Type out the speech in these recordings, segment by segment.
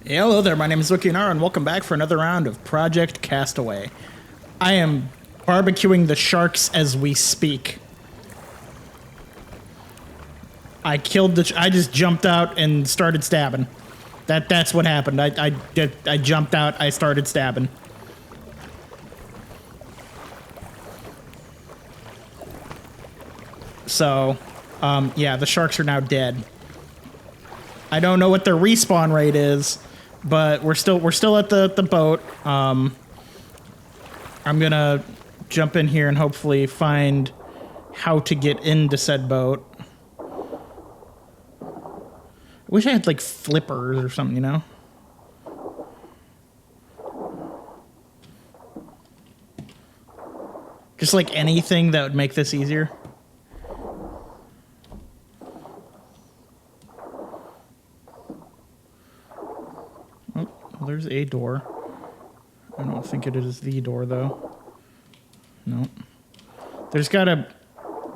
Hello there, my name is Wokianaru, and welcome back for another round of Project Castaway. I am barbecuing the sharks as we speak. I just jumped out and started stabbing. That's what happened. I jumped out, I started stabbing. So, yeah, the sharks are now dead. I don't know what their respawn rate is, but we're still at the boat. I'm gonna jump in here and hopefully find how to get into said boat. I wish I had like flippers or something, you know? Just like anything that would make this easier. Oh, well, there's a door. I don't think it is the door though. No. There's gotta...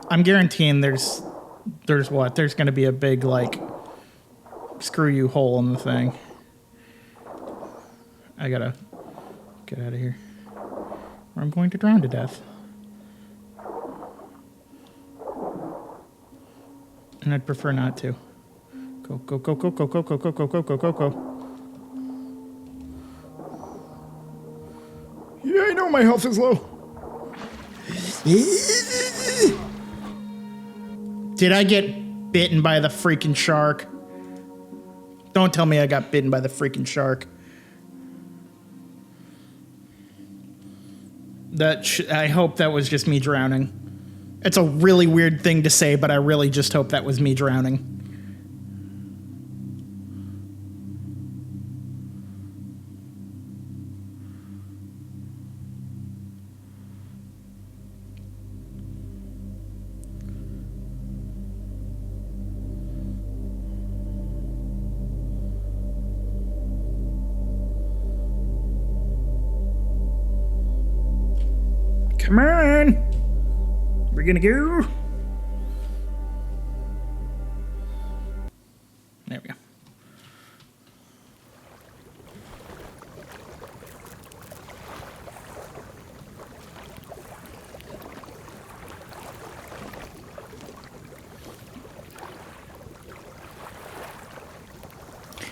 I'm guaranteeing there's what? There's gonna be a big, like, screw you hole in the thing. I gotta get out of here, or I'm going to drown to death. And I'd prefer not to. Go, go, go, go, go, go, go, go, go, go, go, go, go. Yeah, I know my health is low. Did I get bitten by the freaking shark? Don't tell me I got bitten by the freaking shark. I hope that was just me drowning. It's a really weird thing to say, but I really just hope that was me drowning. Come on! We're gonna go. There we go.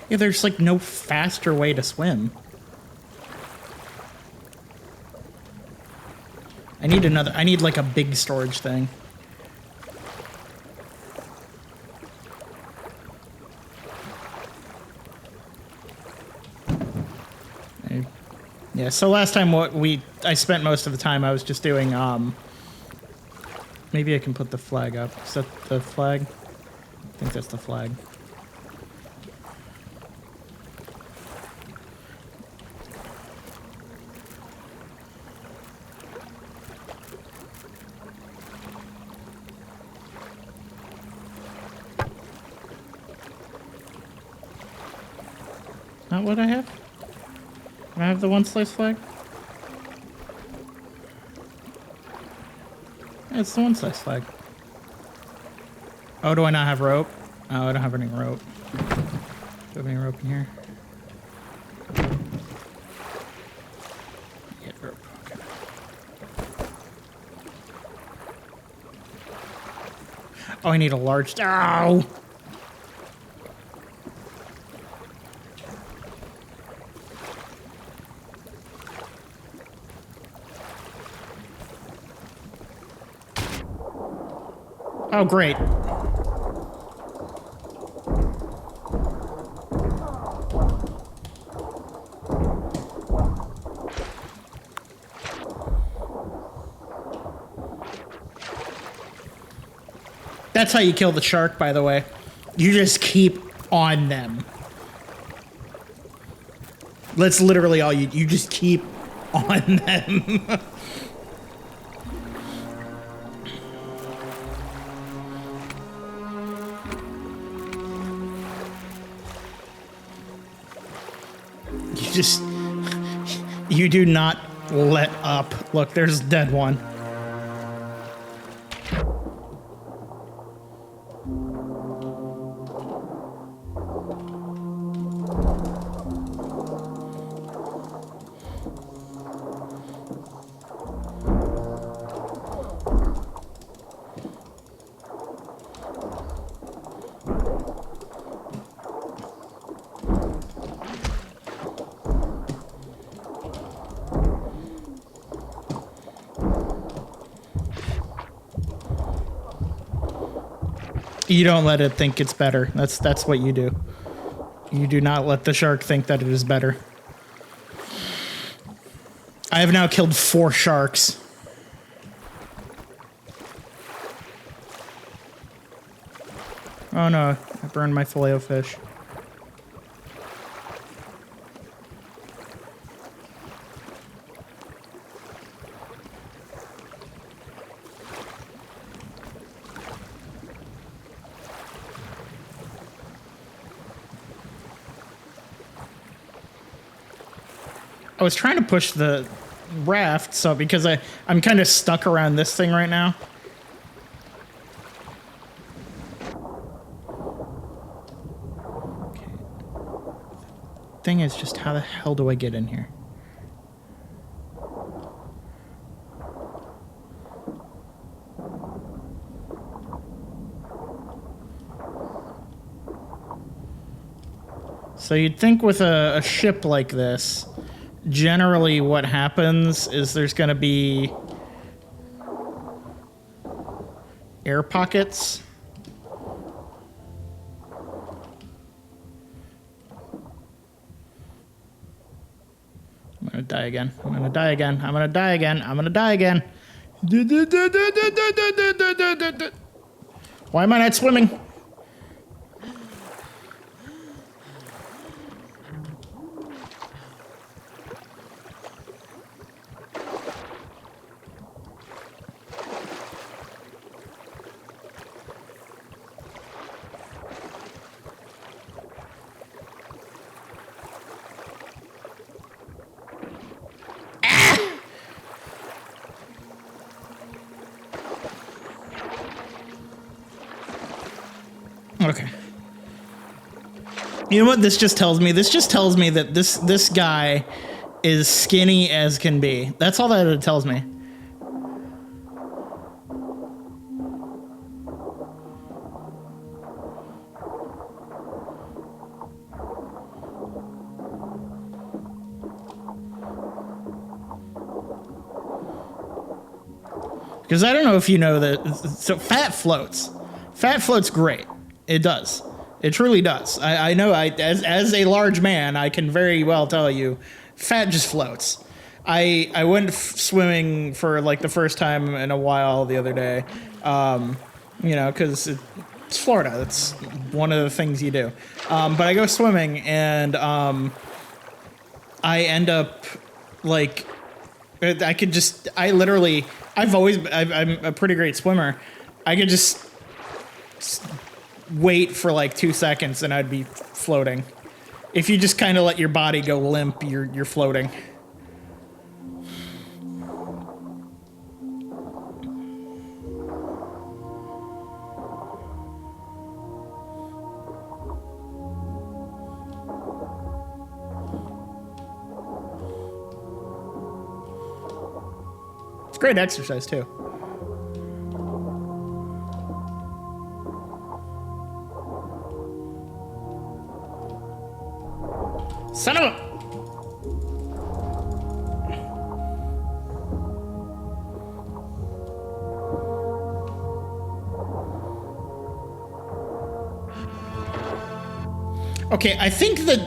Yeah, there's like no faster way to swim. I need like a big storage thing. Yeah, so last time I spent most of the time I was just doing, maybe I can put the flag up. Is that the flag? I think that's the flag. Not what I have? Can I have the one slice flag? Yeah, it's the one slice flag. Oh, do I not have rope? Oh, I don't have any rope. Do I have any rope in here? Get rope. Okay. Oh, I need a large... Ow! Oh, great. That's how you kill the shark, by the way. You just keep on them. That's literally all you just keep on them. You do not let up. Look, there's a dead one. You don't let it think it's better. That's what you do. You do not let the shark think that it is better. I have now killed 4 sharks. Oh no, I burned my filet-o-fish. I was trying to push the raft, so because I'm kind of stuck around this thing right now. Okay. Thing is just how the hell do I get in here? So you'd think with a ship like this, generally what happens is there's going to be air pockets. I'm going to die again. I'm going to die again. I'm going to die again. I'm going to die again. Why am I not swimming? Okay. You know what this just tells me? This just tells me that this guy is skinny as can be. That's all that it tells me. Because I don't know if you know that, so fat floats. Fat floats great. It does. It truly does. I know, as a large man, I can very well tell you, fat just floats. I went swimming for like the first time in a while the other day, you know, because it's Florida. That's one of the things you do. But I go swimming and I end up like, I'm a pretty great swimmer. I could just wait for like 2 seconds and I'd be floating. If you just kind of let your body go limp, you're floating. It's great exercise too. Son of a... Okay, I think that...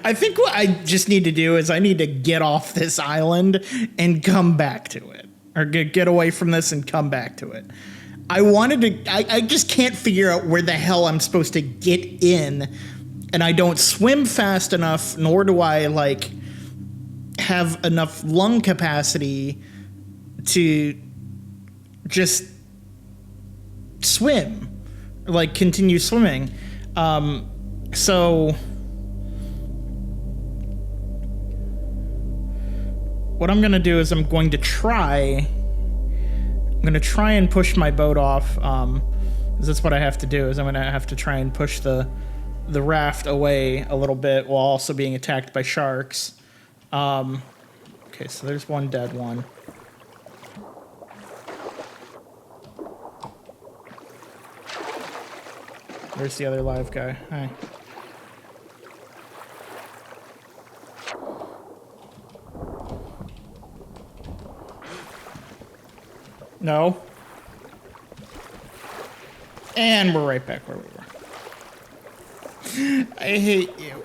I think what I just need to do is I need to get off this island and come back to it. Or get away from this and come back to it. I just can't figure out where the hell I'm supposed to get in, and I don't swim fast enough, nor do I, like, have enough lung capacity to just swim, like, continue swimming. So what I'm gonna do is I'm going to try and push my boat off, because that's what I have to do, is I'm gonna have to try and push the raft away a little bit while also being attacked by sharks. Okay, so there's one dead one. There's the other live guy. Hi. No. And we're right back where we were. I hate you.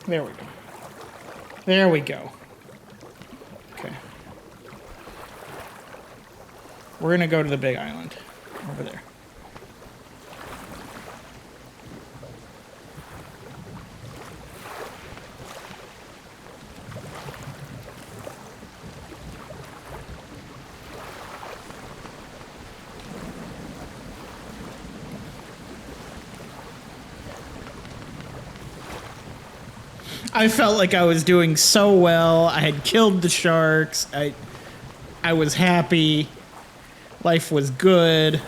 There we go. There we go. Okay. We're gonna go to the big island. Over there. I felt like I was doing so well. I had killed the sharks. I was happy. Life was good.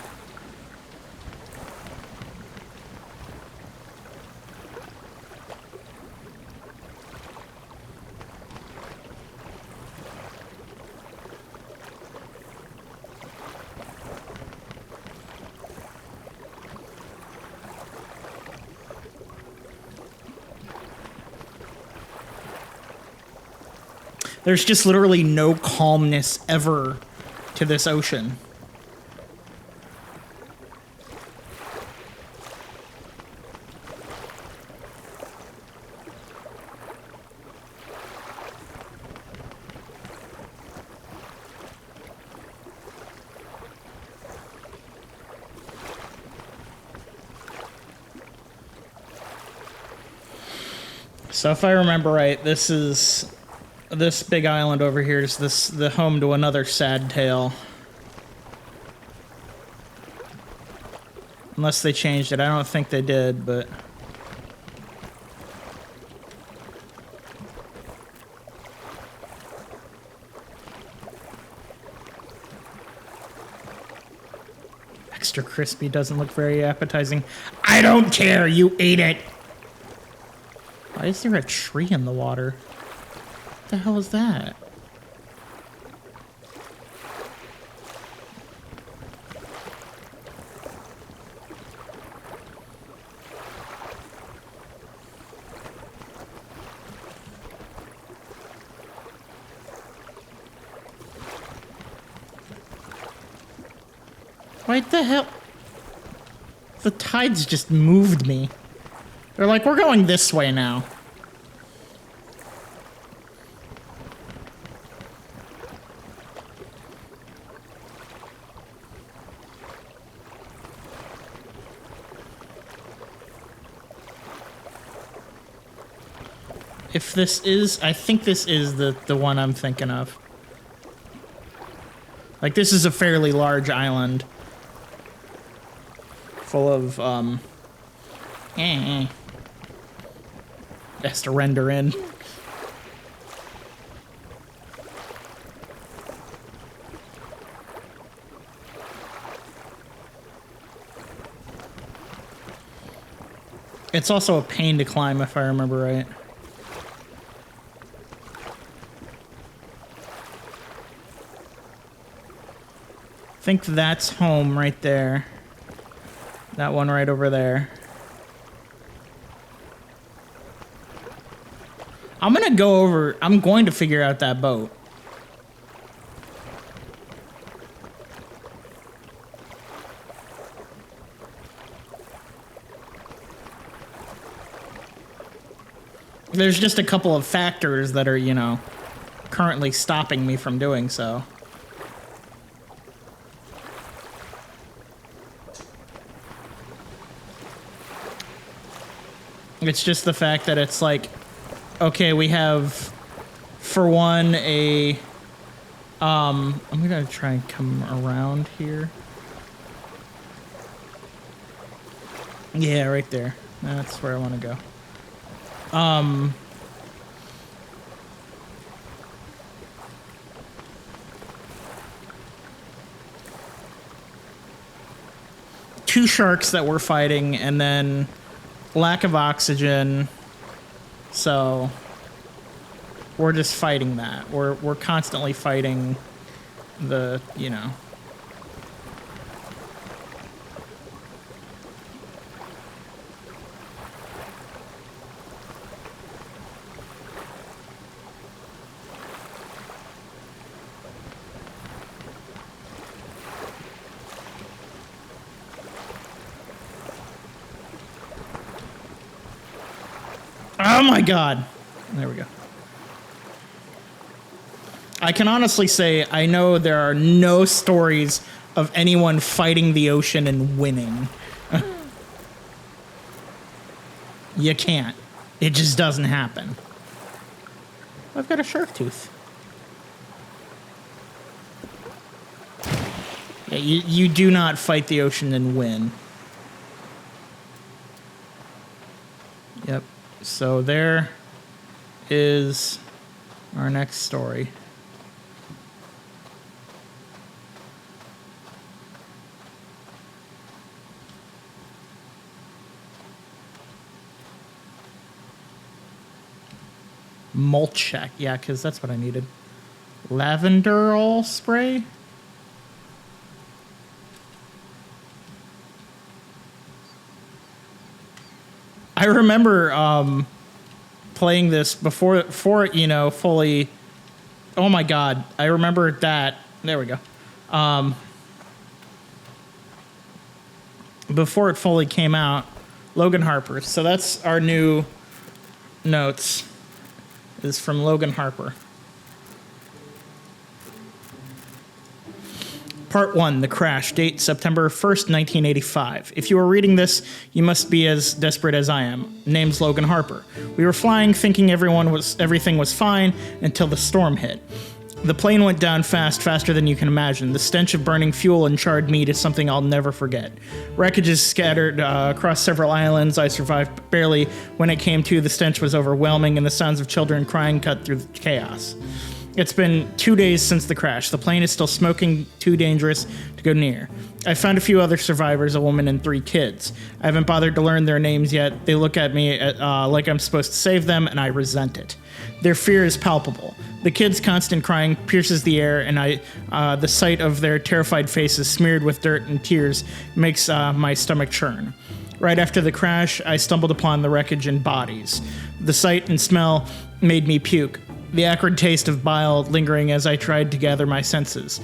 There's just literally no calmness ever to this ocean. So if I remember right, this big island over here is the home to another sad tale. Unless they changed it. I don't think they did, but... Extra crispy doesn't look very appetizing. I don't care, you ate it! Why is there a tree in the water? What the hell is that? What the hell? The tides just moved me. They're like, we're going this way now. If this is, I think this is the one I'm thinking of. Like, this is a fairly large island. Full of, has to render in. It's also a pain to climb, if I remember right. I think that's home right there. That one right over there. I'm going to figure out that boat. There's just a couple of factors that are, you know, currently stopping me from doing so. It's just the fact that it's like, okay, we have, for one, I'm gonna try and come around here. Yeah, right there. That's where I want to go. two sharks that we're fighting, and then lack of oxygen. So we're just fighting that. We're constantly fighting the, you know. Oh my God. There we go. I can honestly say I know there are no stories of anyone fighting the ocean and winning. You can't. It just doesn't happen. I've got a shark tooth. Yeah, you do not fight the ocean and win. Yep. So there is our next story. Mulch shack. Yeah, because that's what I needed. Lavender spray? I remember playing this before you know, fully. Oh my God! I remember that. There we go. Before it fully came out, Logan Harper. So that's our new notes. Is from Logan Harper. Part 1, The Crash, date September 1st, 1985. If you are reading this, you must be as desperate as I am. Name's Logan Harper. We were flying thinking everything was fine until the storm hit. The plane went down fast, faster than you can imagine. The stench of burning fuel and charred meat is something I'll never forget. Wreckage is scattered across several islands. I survived barely. When it came to, the stench was overwhelming and the sounds of children crying cut through the chaos. It's been 2 days since the crash. The plane is still smoking, too dangerous to go near. I found a few other survivors, a woman and 3 kids. I haven't bothered to learn their names yet. They look at me like I'm supposed to save them, and I resent it. Their fear is palpable. The kids' constant crying pierces the air, and the sight of their terrified faces smeared with dirt and tears makes my stomach churn. Right after the crash, I stumbled upon the wreckage and bodies. The sight and smell made me puke. The acrid taste of bile lingering as I tried to gather my senses.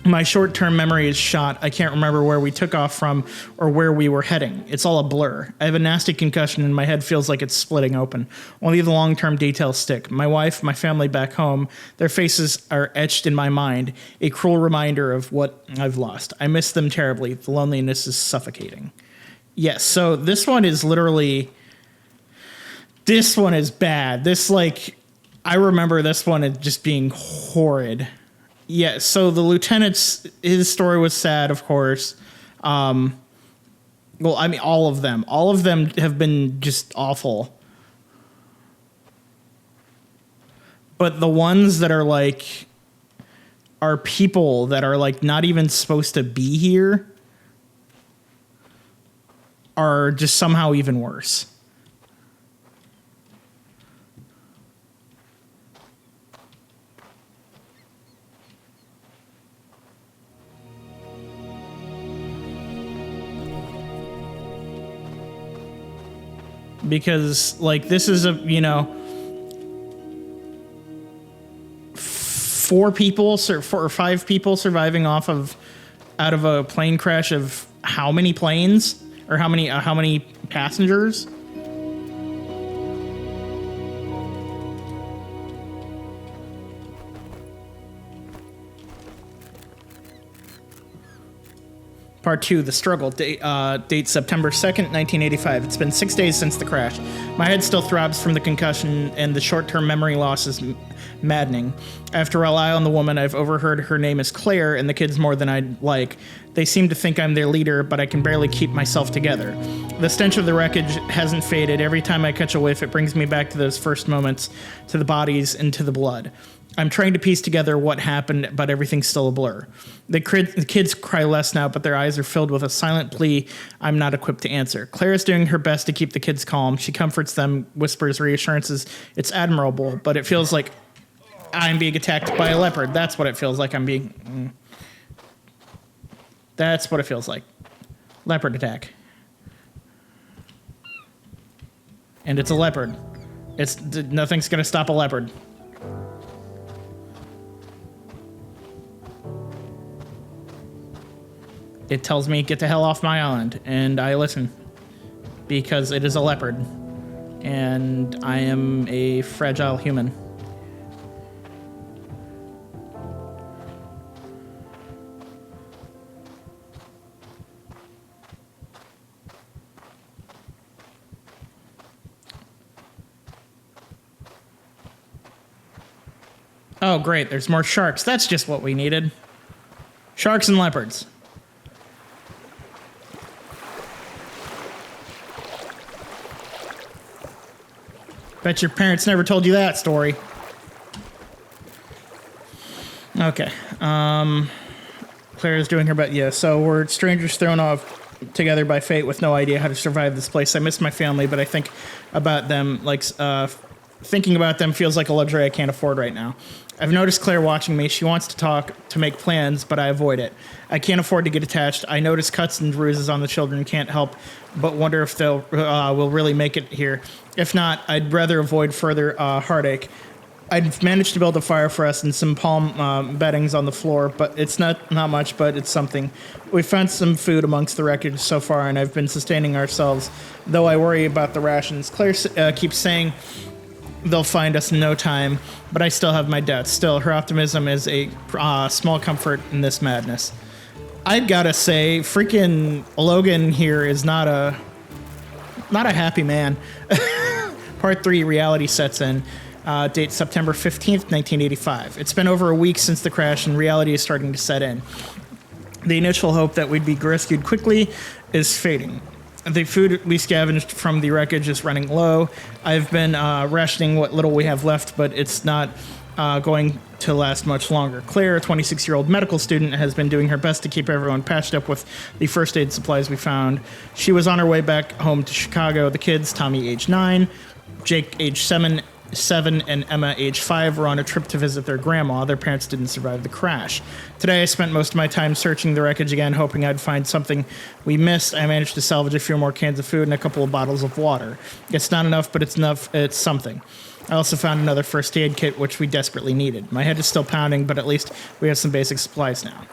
My short-term memory is shot. I can't remember where we took off from or where we were heading. It's all a blur. I have a nasty concussion and my head feels like it's splitting open. Only the long-term details stick. My wife, my family back home, their faces are etched in my mind, a cruel reminder of what I've lost. I miss them terribly. The loneliness is suffocating. Yes, so this one is literally... This one is bad. This, like... I remember this one as just being horrid. Yeah, so the lieutenant's, his story was sad, of course. Well, I mean, all of them. All of them have been just awful. But the ones that are like, are people that are like not even supposed to be here are just somehow even worse. Because, like, this is a, you know, 4 or 5 people surviving out of a plane crash of how many planes or how many passengers? Part 2, The Struggle, date September 2nd, 1985. It's been 6 days since the crash. My head still throbs from the concussion, and the short-term memory loss is maddening. After I rely on the woman, I've overheard her name is Claire, and the kids more than I'd like. They seem to think I'm their leader, but I can barely keep myself together. The stench of the wreckage hasn't faded. Every time I catch a whiff, it brings me back to those first moments, to the bodies and to the blood. I'm trying to piece together what happened, but everything's still a blur. The kids cry less now, but their eyes are filled with a silent plea I'm not equipped to answer. Claire is doing her best to keep the kids calm. She comforts them, whispers reassurances. It's admirable, but it feels like I'm being attacked by a leopard. That's what it feels like. That's what it feels like. Leopard attack. And it's a leopard. Nothing's going to stop a leopard. It tells me, get the hell off my island, and I listen. Because it is a leopard. And I am a fragile human. Oh, great, there's more sharks. That's just what we needed. Sharks and leopards. Bet your parents never told you that story. Okay. Claire's doing her best. Yeah, so we're strangers thrown off together by fate with no idea how to survive this place. I miss my family, but I think about them like thinking about them feels like a luxury I can't afford right now. I've noticed Claire watching me. She wants to talk, to make plans, but I avoid it. I can't afford to get attached. I notice cuts and bruises on the children. Can't help but wonder if they'll will really make it here. If not, I'd rather avoid further heartache. I'd managed to build a fire for us and some palm beddings on the floor, but it's not much, but it's something. We found some food amongst the wreckage so far, and I've been sustaining ourselves, though I worry about the rations. Claire keeps saying they'll find us in no time, but I still have my doubts. Still, her optimism is a small comfort in this madness. I've gotta say, freaking Logan here is not a happy man. Part 3, reality sets in. Date September 15th, 1985. It's been over a week since the crash, and reality is starting to set in. The initial hope that we'd be rescued quickly is fading. The food we scavenged from the wreckage is running low. I've been rationing what little we have left, but it's not going to last much longer. Claire, a 26-year-old medical student, has been doing her best to keep everyone patched up with the first aid supplies we found. She was on her way back home to Chicago. The kids, Tommy, age 9, Jake, age 7, and Emma, age 5, were on a trip to visit their grandma. Their parents didn't survive the crash. Today, I spent most of my time searching the wreckage again, hoping I'd find something we missed. I managed to salvage a few more cans of food and a couple of bottles of water. It's not enough, but it's enough. It's something. I also found another first aid kit, which we desperately needed. My head is still pounding, but at least we have some basic supplies now.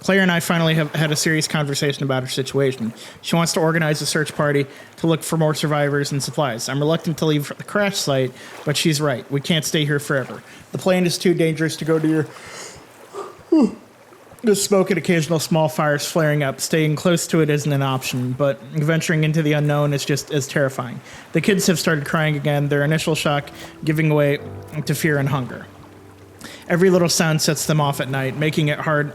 Claire and I finally have had a serious conversation about her situation. She wants to organize a search party to look for more survivors and supplies. I'm reluctant to leave the crash site, but she's right. We can't stay here forever. The plane is too dangerous to go near. The smoke and occasional small fires flaring up. Staying close to it isn't an option, but venturing into the unknown is just as terrifying. The kids have started crying again, their initial shock giving way to fear and hunger. Every little sound sets them off at night, making it hard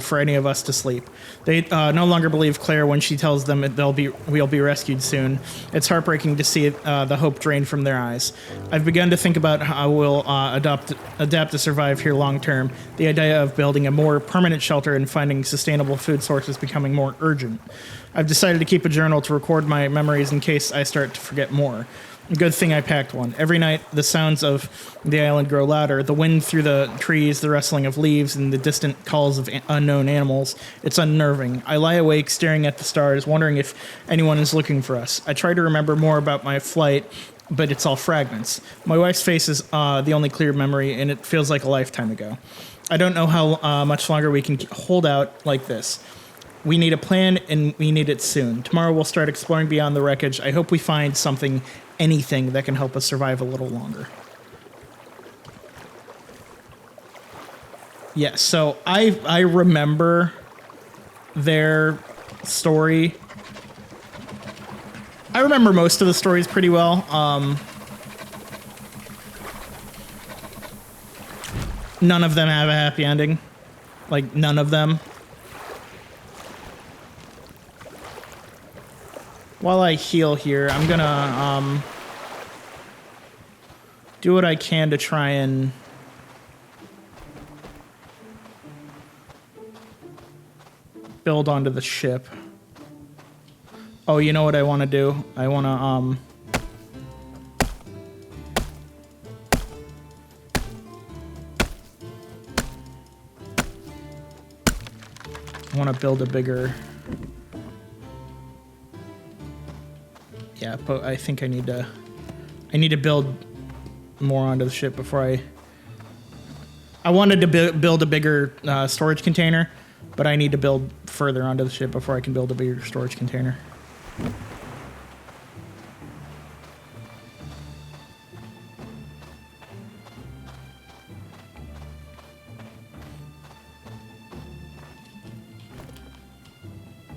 for any of us to sleep. They no longer believe Claire when she tells them we'll be rescued soon. It's heartbreaking to see the hope drained from their eyes. I've begun to think about how we'll adapt to survive here long term. The idea of building a more permanent shelter and finding sustainable food sources becoming more urgent. I've decided to keep a journal to record my memories in case I start to forget more. Good thing I packed one. Every night, the sounds of the island grow louder. The wind through the trees, the rustling of leaves, and the distant calls of unknown animals. It's unnerving. I lie awake, staring at the stars, wondering if anyone is looking for us. I try to remember more about my flight, but it's all fragments. My wife's face is the only clear memory, and it feels like a lifetime ago. I don't know how much longer we can hold out like this. We need a plan, and we need it soon. Tomorrow we'll start exploring beyond the wreckage. I hope we find anything that can help us survive a little longer. Yeah, so I remember their story. I remember most of the stories pretty well. None of them have a happy ending. Like, none of them. While I heal here, I'm gonna do what I can to try and build onto the ship. Oh, you know what I want to do? I want to, I want to build a bigger... Yeah, but I think I need to build more onto the ship before I wanted to build a bigger storage container, but I need to build further onto the ship before I can build a bigger storage container.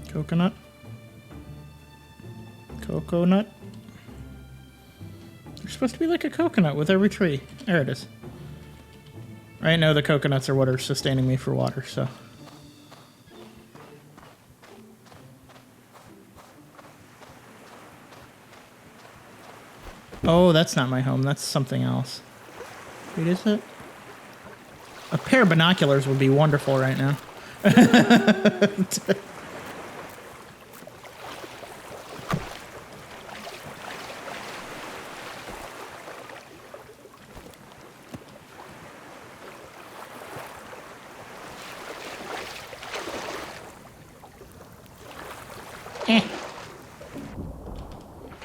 Coconut. Coconut. There's supposed to be like a coconut with every tree. There it is. Right now the coconuts are what are sustaining me for water, so. Oh, that's not my home. That's something else. Wait, is it? A pair of binoculars would be wonderful right now.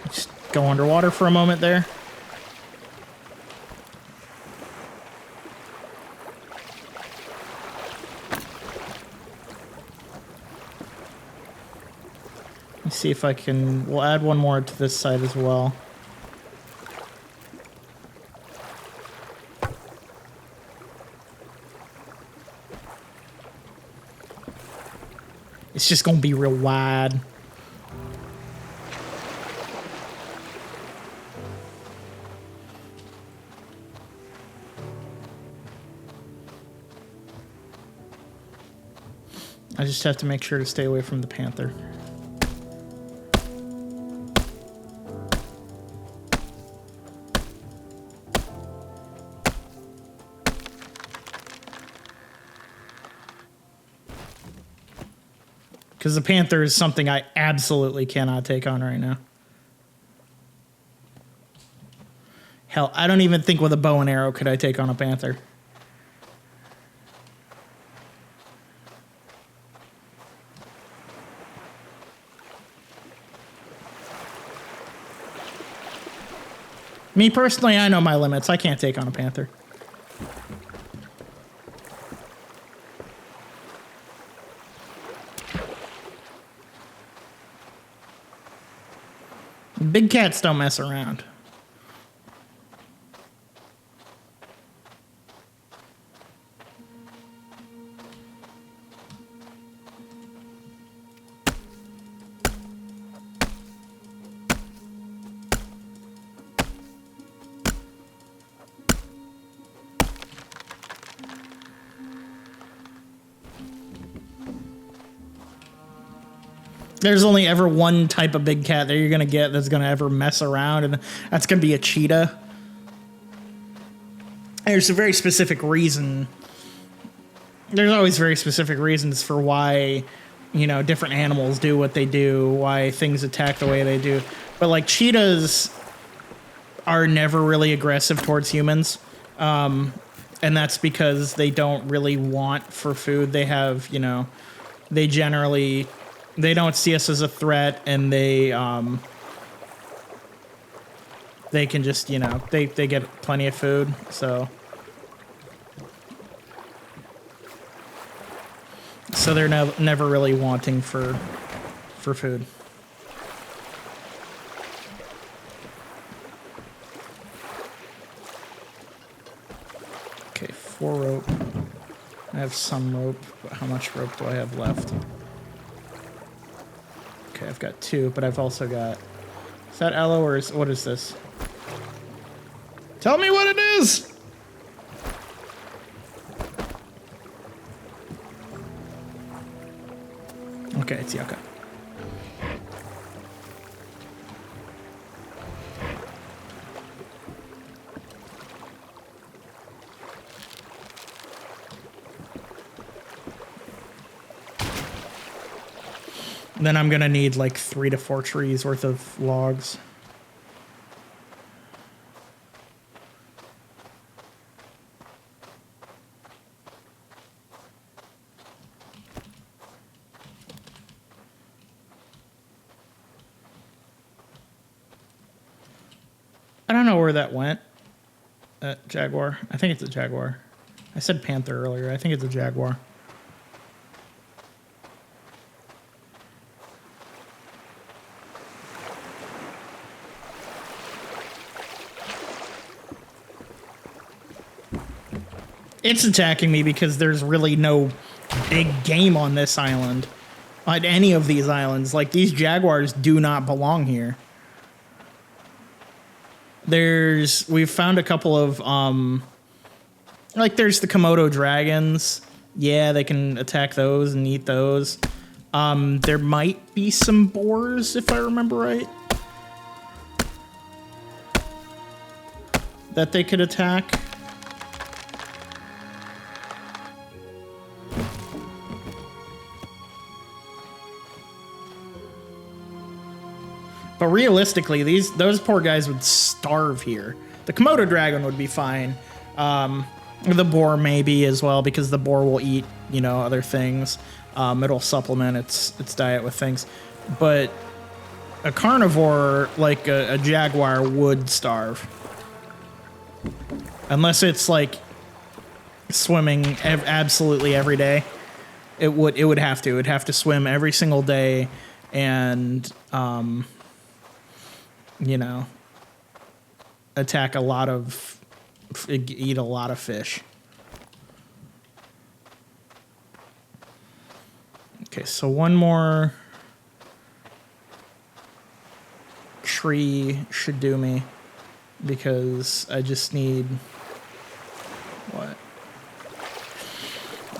Just go underwater for a moment there. Let's see if I can... We'll add one more to this side as well. It's just gonna be real wide. I just have to make sure to stay away from the panther. Because the panther is something I absolutely cannot take on right now. Hell, I don't even think with a bow and arrow could I take on a panther. Me personally, I know my limits. I can't take on a panther. Big cats don't mess around. There's only ever one type of big cat that you're going to get that's going to ever mess around, and that's going to be a cheetah. There's a very specific reason. There's always very specific reasons for why, you know, different animals do what they do, why things attack the way they do. But, like, cheetahs are never really aggressive towards humans. And that's because they don't really want for food. They have, you know, they generally... They don't see us as a threat, and they can just, you know, they get plenty of food, so they're never really wanting for food. Okay, 4 rope. I have some rope, but how much rope do I have left? Okay, I've got 2, but I've also got... Is that aloe or what is this? Tell me what it is! Okay, it's yucca. Then I'm gonna need like 3 to 4 trees worth of logs. I don't know where that went. Jaguar. I think it's a jaguar. I said panther earlier. I think it's a jaguar. It's attacking me because there's really no big game on this island. On any of these islands. Like, these jaguars do not belong here. We've found a couple of, like, there's the Komodo dragons. Yeah, they can attack those and eat those. There might be some boars, if I remember right, that they could attack. But realistically, those poor guys would starve here. The Komodo dragon would be fine. The boar maybe as well, because the boar will eat, you know, other things. It'll supplement its diet with things. But a carnivore like a jaguar would starve. Unless it's like swimming absolutely every day. It would have to. It'd have to swim every single day and you know, eat a lot of fish. Okay, so one more tree should do me because I just need what?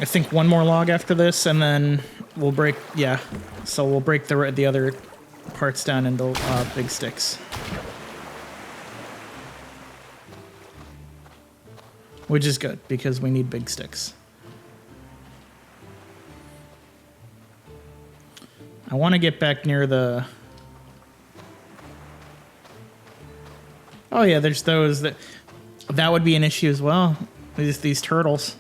I think one more log after this, and then we'll break. Yeah, so we'll break the other parts down into big sticks. Which is good, because we need big sticks. I want to get back near the... Oh yeah, there's those that would be an issue as well. These turtles.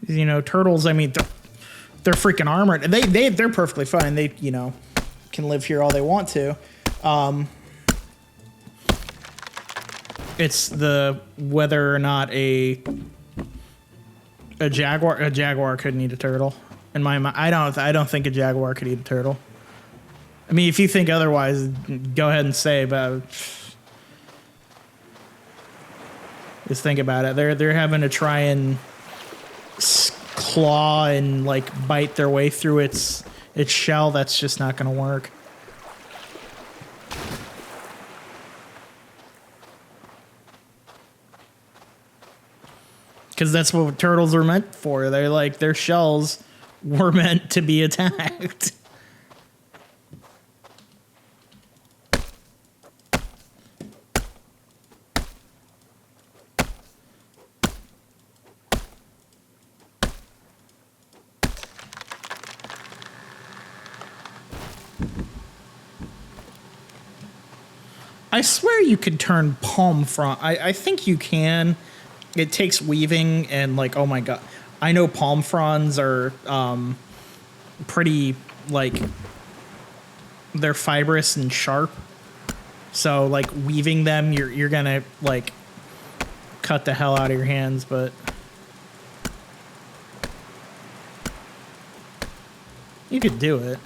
You know, turtles, I mean, they're freaking armored. They're perfectly fine. They, you know, can live here all they want to. It's the whether or not a jaguar could eat a turtle. In my mind, I don't think a jaguar could eat a turtle. I mean, if you think otherwise, go ahead and say, but just think about it. They're having to try and claw and like bite their way through its shell. That's just not going to work. Because that's what turtles are meant for. They're like, their shells were meant to be attacked. I swear you could turn palm frond. I think you can. It takes weaving and like, oh my god. I know palm fronds are pretty, like, they're fibrous and sharp. So like weaving them, you're gonna like cut the hell out of your hands, but you could do it.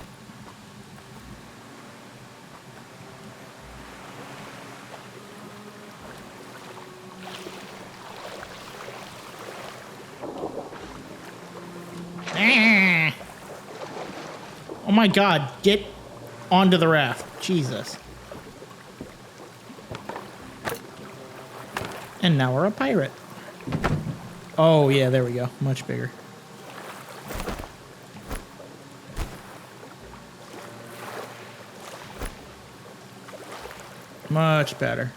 Oh my god, get onto the raft. Jesus. And now we're a pirate. Oh yeah, there we go. Much bigger. Much better.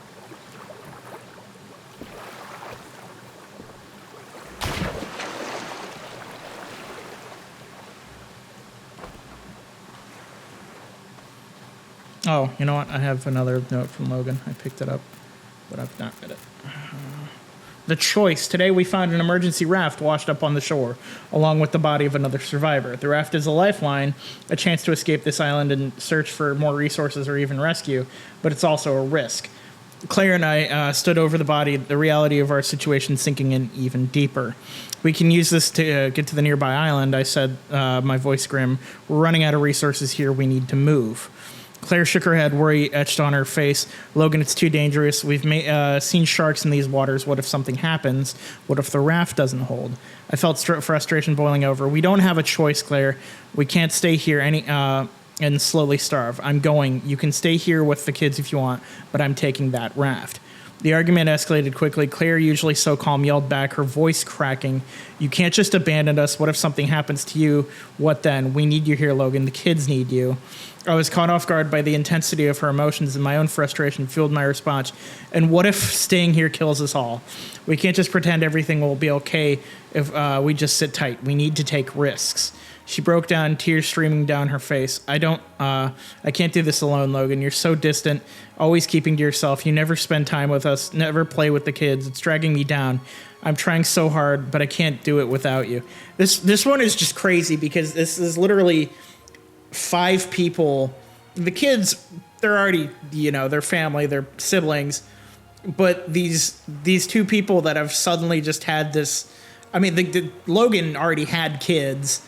Oh, you know what? I have another note from Logan. I picked it up, but I've not read it. The choice. Today we found an emergency raft washed up on the shore, along with the body of another survivor. The raft is a lifeline, a chance to escape this island and search for more resources or even rescue, but it's also a risk. Claire and I stood over the body, the reality of our situation sinking in even deeper. We can use this to get to the nearby island, I said, my voice grim. We're running out of resources here. We need to move. Claire shook her head, worry etched on her face. Logan, it's too dangerous. We've seen sharks in these waters. What if something happens? What if the raft doesn't hold? I felt frustration boiling over. We don't have a choice, Claire. We can't stay here and slowly starve. I'm going. You can stay here with the kids if you want, but I'm taking that raft. The argument escalated quickly. Claire, usually so calm, yelled back, her voice cracking. You can't just abandon us. What if something happens to you? What then? We need you here, Logan. The kids need you. I was caught off guard by the intensity of her emotions, and my own frustration fueled my response. And what if staying here kills us all? We can't just pretend everything will be okay if we just sit tight. We need to take risks. She broke down, tears streaming down her face. I can't do this alone, Logan. You're so distant, always keeping to yourself. You never spend time with us, never play with the kids. It's dragging me down. I'm trying so hard, but I can't do it without you. This one is just crazy because this is literally 5 people. The kids, they're already, their family, their siblings. But these 2 people that have suddenly just had this. I mean, Logan already had kids.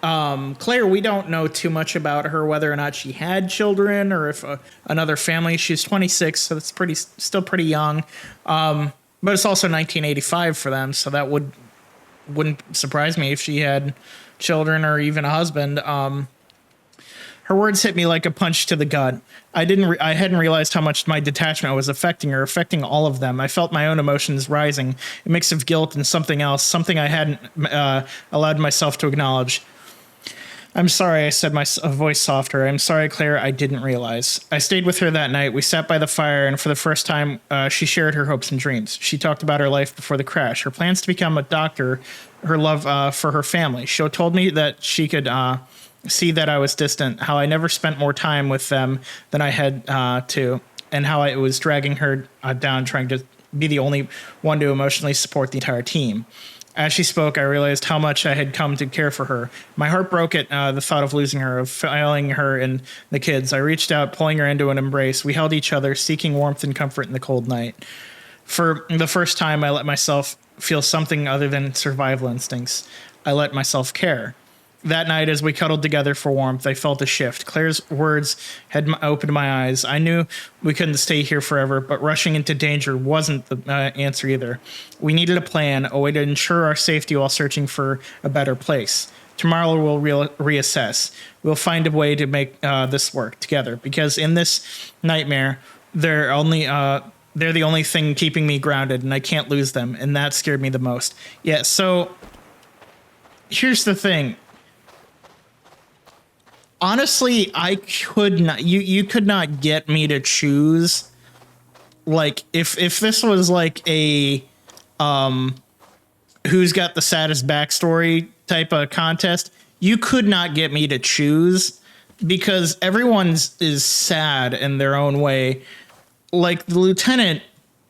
Claire, we don't know too much about her, whether or not she had children or if another family. She's 26, so that's still pretty young. But it's also 1985 for them, so that wouldn't surprise me if she had children or even a husband. Her words hit me like a punch to the gut. I hadn't realized how much my detachment was affecting her, affecting all of them. I felt my own emotions rising, a mix of guilt and something else, something I hadn't allowed myself to acknowledge. I'm sorry, I said, my voice softer. I'm sorry, Claire, I didn't realize. I stayed with her that night. We sat by the fire, and for the first time, she shared her hopes and dreams. She talked about her life before the crash, her plans to become a doctor, her love for her family. She told me that she could see that I was distant, how I never spent more time with them than I had to, and how it was dragging her down, trying to be the only one to emotionally support the entire team. As she spoke, I realized how much I had come to care for her. My heart broke at the thought of losing her, of failing her and the kids. I reached out, pulling her into an embrace. We held each other, seeking warmth and comfort in the cold night. For the first time, I let myself feel something other than survival instincts. I let myself care. That night, as we cuddled together for warmth, I felt a shift. Claire's words had opened my eyes. I knew we couldn't stay here forever, but rushing into danger wasn't the answer either. We needed a plan, a way to ensure our safety while searching for a better place. Tomorrow we'll reassess. We'll find a way to make this work together, because in this nightmare, they're the only thing keeping me grounded, and I can't lose them, and that scared me the most. Yeah, so here's the thing. Honestly, I could not. You could not get me to choose. Like, if this was like a who's got the saddest backstory type of contest, you could not get me to choose, because everyone's is sad in their own way. Like the lieutenant,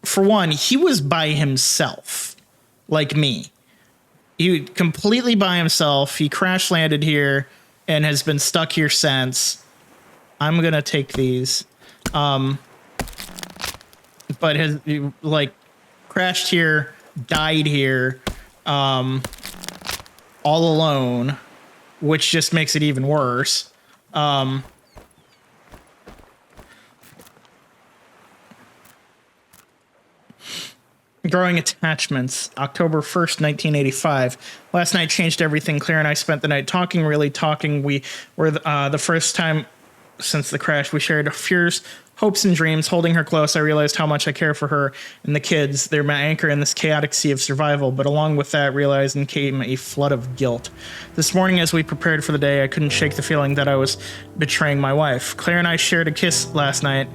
for one, he was by himself, like me. He completely by himself. He crash landed here and has been stuck here since. I'm gonna take these. But has crashed here, died here, all alone, which just makes it even worse. Growing attachments, October 1st, 1985. Last night changed everything. Claire and I spent the night talking. We were the first time since the crash. We shared fears, hopes, and dreams. Holding her close, I realized how much I care for her and the kids. They're my anchor in this chaotic sea of survival. But along with that, realized and came a flood of guilt. This morning, as we prepared for the day, I couldn't shake the feeling that I was betraying my wife. Claire and I shared a kiss last night,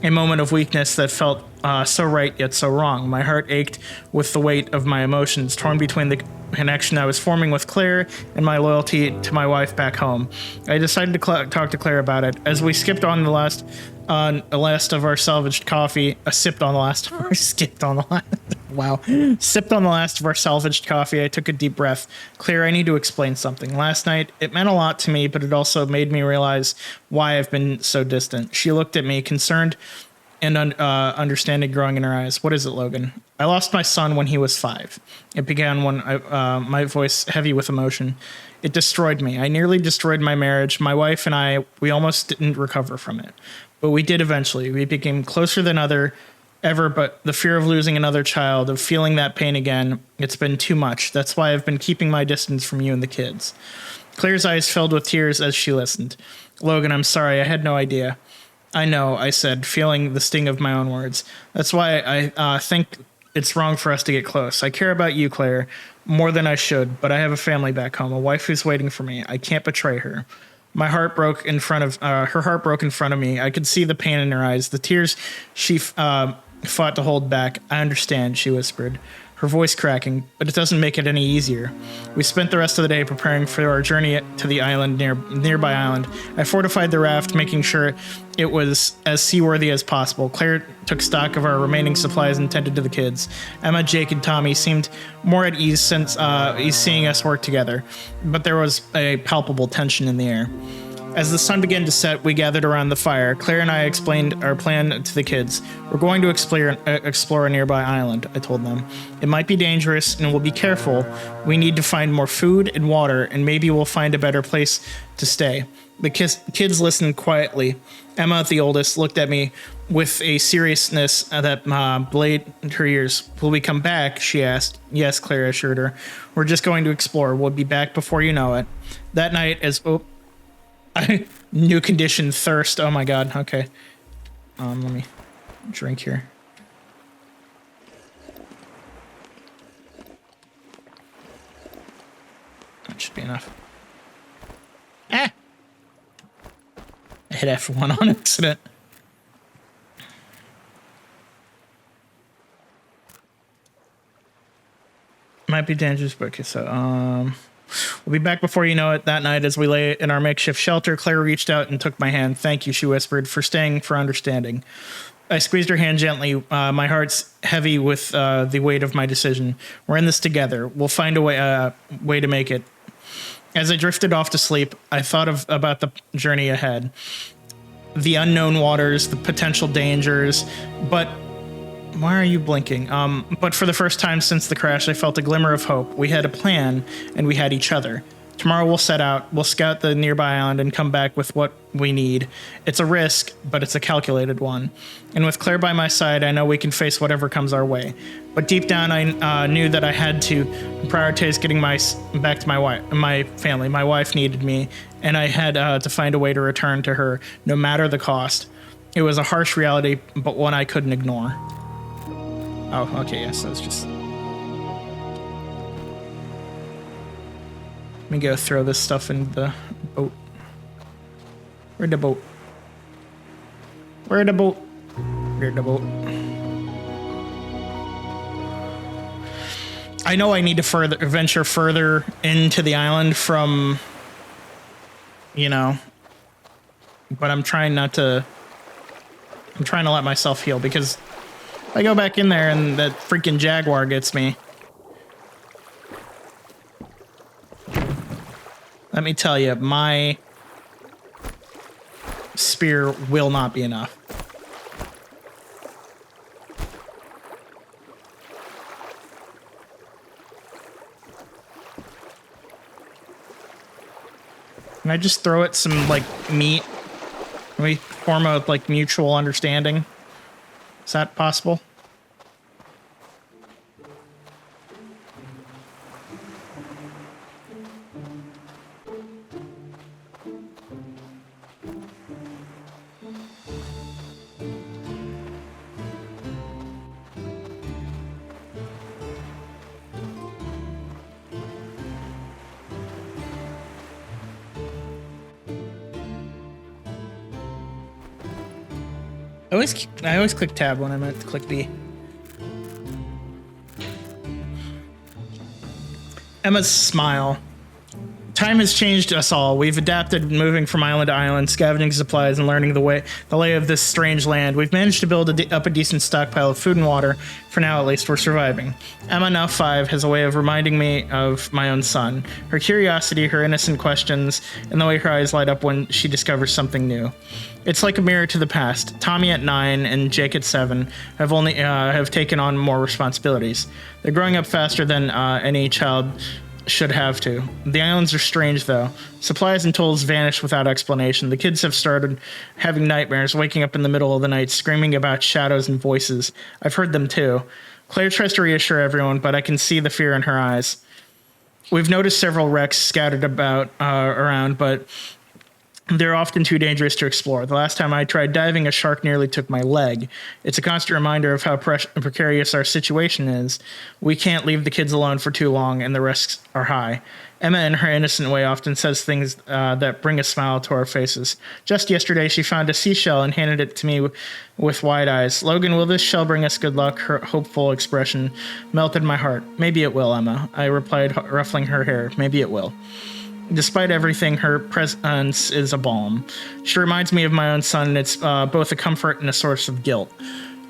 a moment of weakness that felt so right yet so wrong. My heart ached with the weight of my emotions, torn between the connection I was forming with Claire and my loyalty to my wife back home. I decided to talk to Claire about it. As we skipped on the last on the last of our salvaged coffee. Sipped on the last of our skipped on the last. Wow. Sipped on the last of our salvaged coffee. I took a deep breath. Claire, I need to explain something. Last night, it meant a lot to me, but it also made me realize why I've been so distant. She looked at me, concerned and understanding growing in her eyes. What is it, Logan? I lost my son when he was 5. It began when my voice heavy with emotion. It destroyed me. I nearly destroyed my marriage. My wife and I, we almost didn't recover from it. But we did eventually. We became closer than ever, but the fear of losing another child, of feeling that pain again, it's been too much. That's why I've been keeping my distance from you and the kids. Claire's eyes filled with tears as she listened. Logan, I'm sorry. I had no idea. I know, I said, feeling the sting of my own words. That's why I think it's wrong for us to get close. I care about you, Claire, more than I should, but I have a family back home, a wife who's waiting for me. I can't betray her. My heart broke in front of her heart broke in front of me. I could see the pain in her eyes, the tears she fought to hold back. I understand, she whispered, her voice cracking, but it doesn't make it any easier. We spent the rest of the day preparing for our journey to the island, nearby island. I fortified the raft, making sure it was as seaworthy as possible. Claire took stock of our remaining supplies and tended to the kids. Emma, Jake, and Tommy seemed more at ease since seeing us work together, but there was a palpable tension in the air. As the sun began to set, we gathered around the fire. Claire and I explained our plan to the kids. We're going to explore a nearby island, I told them. It might be dangerous, and we'll be careful. We need to find more food and water, and maybe we'll find a better place to stay. The kids listened quietly. Emma, the oldest, looked at me with a seriousness that bled her ears. Will we come back? She asked. Yes, Claire assured her. We're just going to explore. We'll be back before you know it. That night, new condition, thirst. Oh my god. Okay. Let me drink here. That should be enough. Ah! I hit F1 on accident. Might be dangerous, but okay, so, we'll be back before you know it. That night, as we lay in our makeshift shelter, Claire reached out and took my hand. Thank you, she whispered, for staying, for understanding. I squeezed her hand gently. My heart's heavy with the weight of my decision. We're in this together. We'll find a way to make it. As I drifted off to sleep, I thought about the journey ahead. The unknown waters, the potential dangers, but... Why are you blinking? But for the first time since the crash, I felt a glimmer of hope. We had a plan, and we had each other. Tomorrow we'll set out, we'll scout the nearby island and come back with what we need. It's a risk, but it's a calculated one. And with Claire by my side, I know we can face whatever comes our way. But deep down, I knew that I had to prioritize getting back to my family. My wife needed me, and I had to find a way to return to her, no matter the cost. It was a harsh reality, but one I couldn't ignore. Oh, okay, yes, that's just... Let me go throw this stuff in the boat. Where'd the boat? Where'd the boat? Where'd the boat? I know I need to venture further into the island from, you know, but I'm trying not to... I'm trying to let myself heal, because if I go back in there and that freaking jaguar gets me, let me tell you, my spear will not be enough. Can I just throw it some, like, meat? Can we form a, like, mutual understanding? Is that possible? I always click tab when I meant to click B. Emma's smile Time has changed us all. We've adapted, moving from island to island, scavenging supplies, and learning the lay of this strange land. We've managed to build up a decent stockpile of food and water. For now, at least, we're surviving. Emma, now 5, has a way of reminding me of my own son. Her curiosity, her innocent questions, and the way her eyes light up when she discovers something new. It's like a mirror to the past. Tommy at 9 and Jake at 7 have taken on more responsibilities. They're growing up faster than any child should have to. The islands are strange, though. Supplies and tools vanish without explanation. The kids have started having nightmares, waking up in the middle of the night, screaming about shadows and voices. I've heard them, too. Claire tries to reassure everyone, but I can see the fear in her eyes. We've noticed several wrecks scattered around, but they're often too dangerous to explore. The last time I tried diving, a shark nearly took my leg. It's a constant reminder of how precarious our situation is. We can't leave the kids alone for too long, and the risks are high. Emma, in her innocent way, often says things that bring a smile to our faces. Just yesterday, she found a seashell and handed it to me with wide eyes. Logan, will this shell bring us good luck? Her hopeful expression melted my heart. Maybe it will, Emma, I replied, ruffling her hair. Maybe it will. Despite everything, her presence is a balm. She reminds me of my own son, and it's both a comfort and a source of guilt.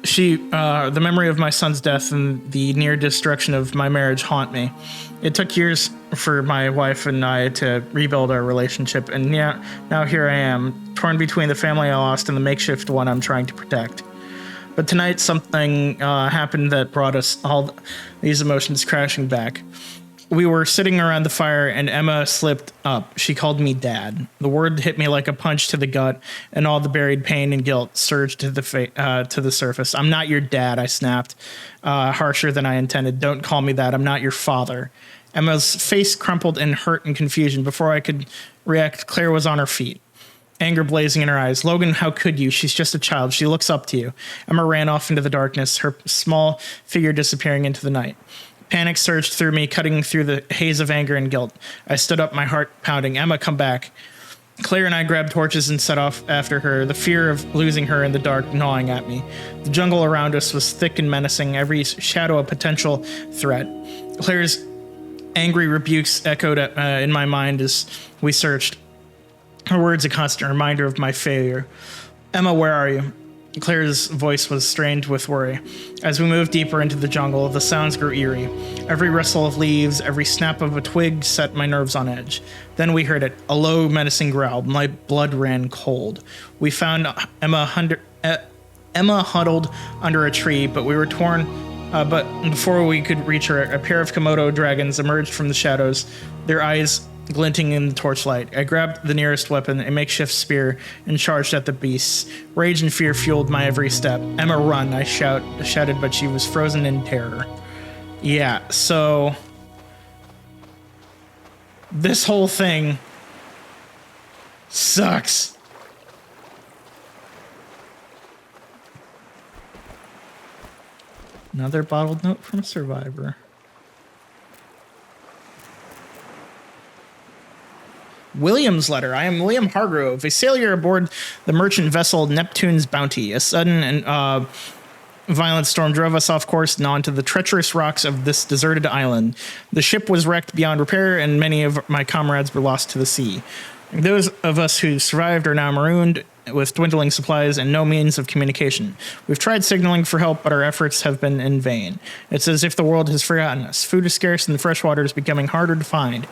The memory of my son's death and the near destruction of my marriage haunt me. It took years for my wife and I to rebuild our relationship, and now here I am, torn between the family I lost and the makeshift one I'm trying to protect. But tonight, something happened that brought us all these emotions crashing back. We were sitting around the fire, and Emma slipped up. She called me Dad. The word hit me like a punch to the gut, and all the buried pain and guilt surged to the surface. I'm not your dad, I snapped, harsher than I intended. Don't call me that. I'm not your father. Emma's face crumpled in hurt and confusion. Before I could react, Claire was on her feet, anger blazing in her eyes. Logan, how could you? She's just a child. She looks up to you. Emma ran off into the darkness, her small figure disappearing into the night. Panic surged through me, cutting through the haze of anger and guilt. I stood up, my heart pounding. Emma, come back. Claire and I grabbed torches and set off after her, the fear of losing her in the dark gnawing at me. The jungle around us was thick and menacing, every shadow a potential threat. Claire's angry rebukes echoed in my mind as we searched. Her words a constant reminder of my failure. Emma, where are you? Claire's voice was strained with worry. As we moved deeper into the jungle, the sounds grew eerie. Every rustle of leaves, every snap of a twig set my nerves on edge. Then we heard it, a low, menacing growl. My blood ran cold. We found Emma huddled under a tree, but we were torn. But before we could reach her, a pair of Komodo dragons emerged from the shadows, their eyes glinting in the torchlight. I grabbed the nearest weapon, a makeshift spear, and charged at the beasts. Rage and fear fueled my every step. Emma, run, I shouted, but she was frozen in terror. Yeah, so this whole thing sucks. Another bottled note from a survivor. William's letter. I am William Hargrove, a sailor aboard the merchant vessel Neptune's Bounty. A sudden and violent storm drove us off course and onto the treacherous rocks of this deserted island. The ship was wrecked beyond repair, and many of my comrades were lost to the sea. Those of us who survived are now marooned with dwindling supplies and no means of communication. We've tried signaling for help, but our efforts have been in vain. It's as if the world has forgotten us. Food is scarce, and the fresh water is becoming harder to find.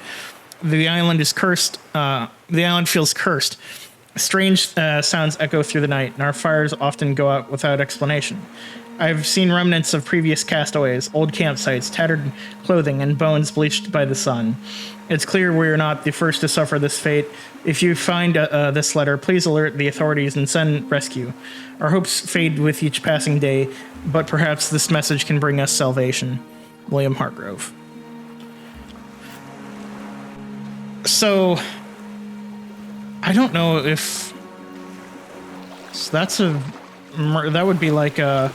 The island is cursed. The island feels cursed. Strange sounds echo through the night, and our fires often go out without explanation. I've seen remnants of previous castaways, old campsites, tattered clothing, and bones bleached by the sun. It's clear we are not the first to suffer this fate. If you find this letter, please alert the authorities and send rescue. Our hopes fade with each passing day, but perhaps this message can bring us salvation. William Hargrove. So, I don't know if so that would be like a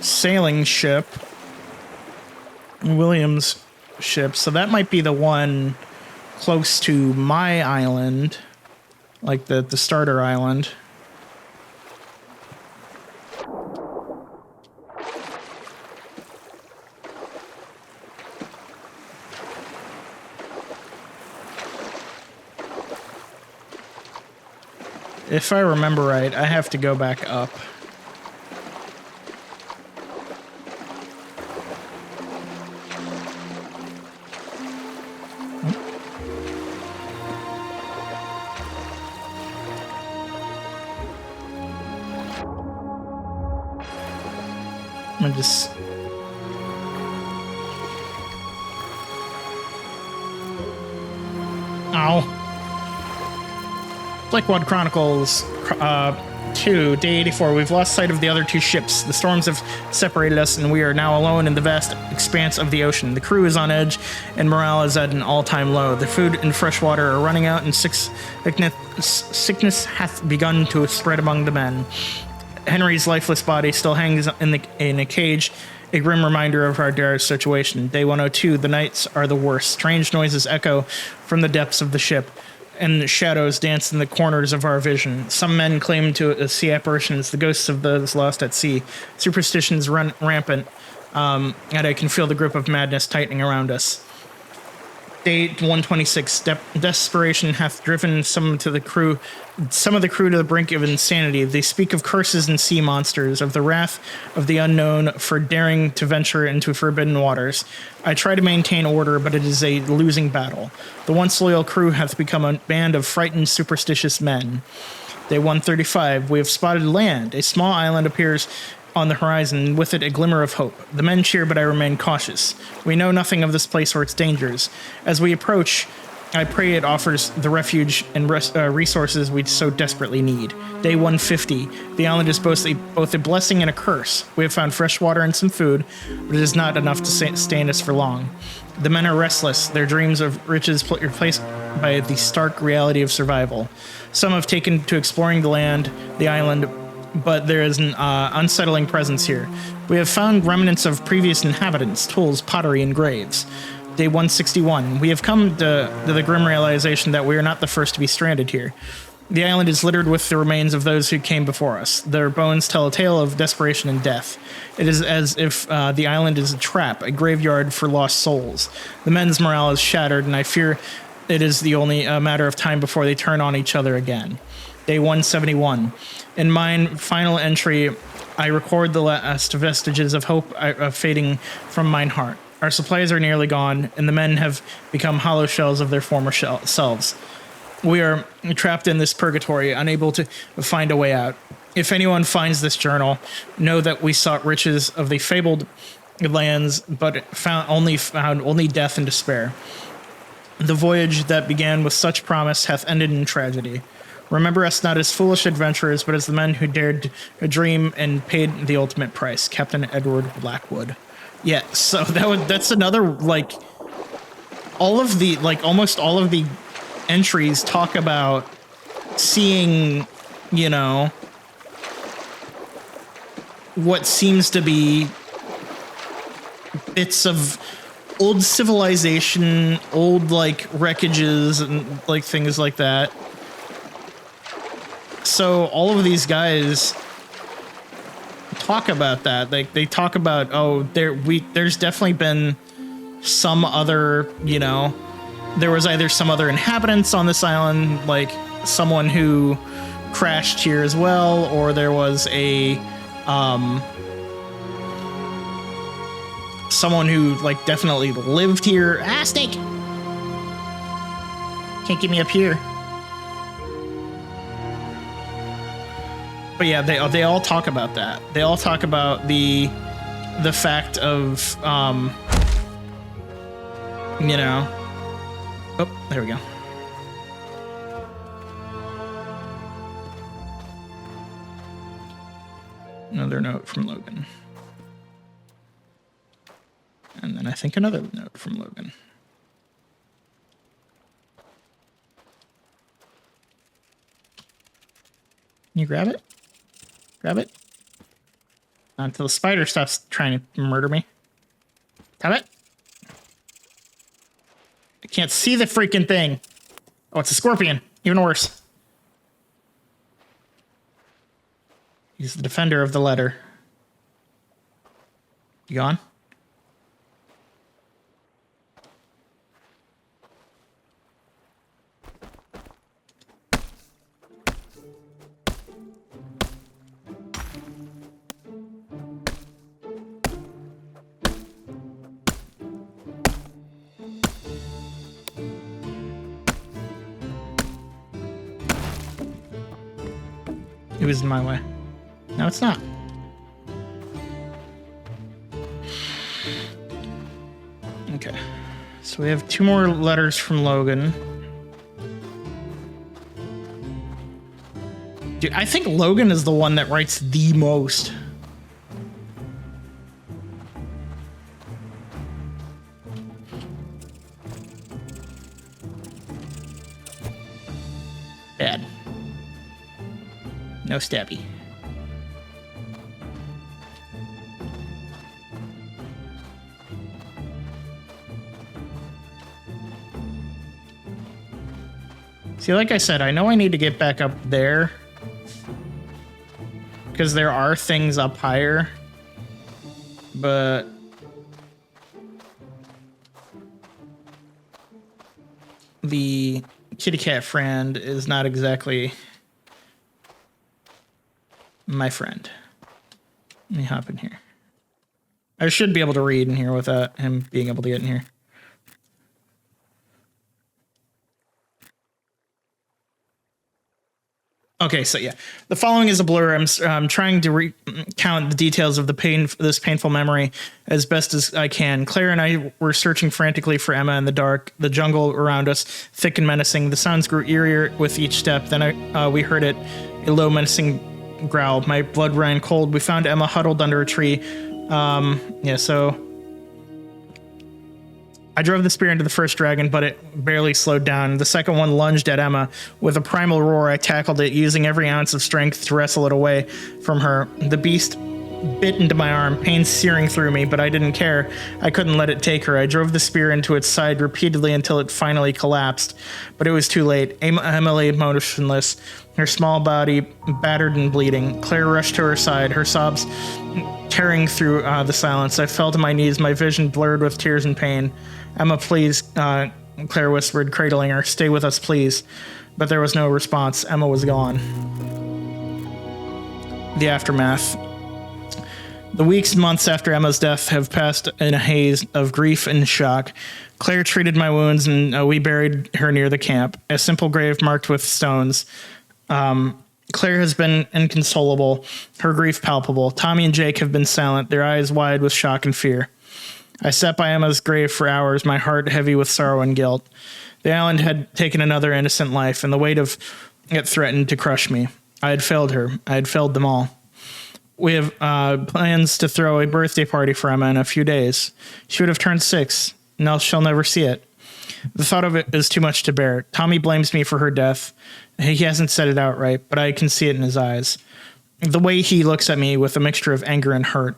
sailing ship, William's ship. So that might be the one close to my island, like the starter island. If I remember right, I have to go back up. I'm gonna just... Ow. Blackwood Chronicles 2, Day 84. We've lost sight of the other two ships. The storms have separated us, and we are now alone in the vast expanse of the ocean. The crew is on edge, and morale is at an all-time low. The food and fresh water are running out, and sickness hath begun to spread among the men. Henry's lifeless body still hangs in a cage, a grim reminder of our dire situation. Day 102, the nights are the worst. Strange noises echo from the depths of the ship, and the shadows dance in the corners of our vision. Some men claim to see apparitions, the ghosts of those lost at sea. Superstitions run rampant, and I can feel the grip of madness tightening around us. Day 126, desperation hath driven some of the crew to the brink of insanity. They speak of curses and sea monsters, of the wrath of the unknown for daring to venture into forbidden waters. I try to maintain order, but it is a losing battle. The once loyal crew hath become a band of frightened, superstitious men. Day 135, we have spotted land. A small island appears on the horizon, with it a glimmer of hope. The men cheer, but I remain cautious. We know nothing of this place or its dangers. As we approach, I pray it offers the refuge and resources we so desperately need. Day 150. The island is both a blessing and a curse. We have found fresh water and some food, but it is not enough to sustain us for long. The men are restless, their dreams of riches replaced by the stark reality of survival. Some have taken to exploring the island, but there is an unsettling presence here. We have found remnants of previous inhabitants, tools, pottery, and graves. Day 161. We have come to the grim realization that we are not the first to be stranded here. The island is littered with the remains of those who came before us. Their bones tell a tale of desperation and death. It is as if the island is a trap, a graveyard for lost souls. The men's morale is shattered, and I fear it is the only matter of time before they turn on each other again. Day 171. In my final entry, I record the last vestiges of hope fading from mine heart. Our supplies are nearly gone, and the men have become hollow shells of their former selves. We are trapped in this purgatory, unable to find a way out. If anyone finds this journal, know that we sought riches of the fabled lands, but found only death and despair. The voyage that began with such promise hath ended in tragedy. Remember us not as foolish adventurers, but as the men who dared to dream and paid the ultimate price. Captain Edward Blackwood. Yeah, so that's another, like, almost all of the entries talk about seeing, you know, what seems to be bits of old civilization, old, like, wreckages and, like, things like that. So all of these guys talk about that. Like, they talk about, oh, there's definitely been some other, you know, there was either some other inhabitants on this island, like someone who crashed here as well, or there was a someone who, like, definitely lived here. Ah, snake! Can't get me up here. But yeah, they all talk about that. They all talk about the fact of, you know. Oh, there we go. Another note from Logan. And then I think another note from Logan. Can you grab it? Grab it. Not until the spider stops trying to murder me. Grab it. I can't see the freaking thing. Oh, it's a scorpion. Even worse. He's the defender of the letter. You gone? Who's in my way? No, it's not. Okay. So we have 2 more letters from Logan. Dude, I think Logan is the one that writes the most. Bad. No stabby. See, like I said, I know I need to get back up there. Because there are things up higher. But the kitty cat friend is not exactly my friend. Let me hop in here. I should be able to read in here without him being able to get in here. Okay, so yeah, the following is a blur. I'm trying to recount the details of this painful memory as best as I can. Claire and I were searching frantically for Emma in the dark. The jungle around us, thick and menacing. The sounds grew eerier with each step. Then we heard it, a low, menacing growl. My blood ran cold. We found Emma huddled under a tree. So I drove the spear into the first dragon, but it barely slowed down. The second one lunged at Emma. With a primal roar, I tackled it, using every ounce of strength to wrestle it away from her. The beast bit into my arm, pain searing through me, but I didn't care. I couldn't let it take her. I drove the spear into its side repeatedly until it finally collapsed, but it was too late. Emma lay motionless, her small body battered and bleeding. Claire rushed to her side, her sobs tearing through the silence. I fell to my knees, my vision blurred with tears and pain. Emma, please, Claire whispered, cradling her. Stay with us, please. But there was no response. Emma was gone. The aftermath. The weeks and months after Emma's death have passed in a haze of grief and shock. Claire treated my wounds, and we buried her near the camp, a simple grave marked with stones. Claire has been inconsolable, her grief palpable. Tommy and Jake have been silent, their eyes wide with shock and fear. I sat by Emma's grave for hours, my heart heavy with sorrow and guilt. The island had taken another innocent life, and the weight of it threatened to crush me. I had failed her. I had failed them all. We have plans to throw a birthday party for Emma in a few days. She would have turned 6. Now she'll never see it. The thought of it is too much to bear. Tommy blames me for her death. He hasn't said it outright, but I can see it in his eyes. The way he looks at me with a mixture of anger and hurt.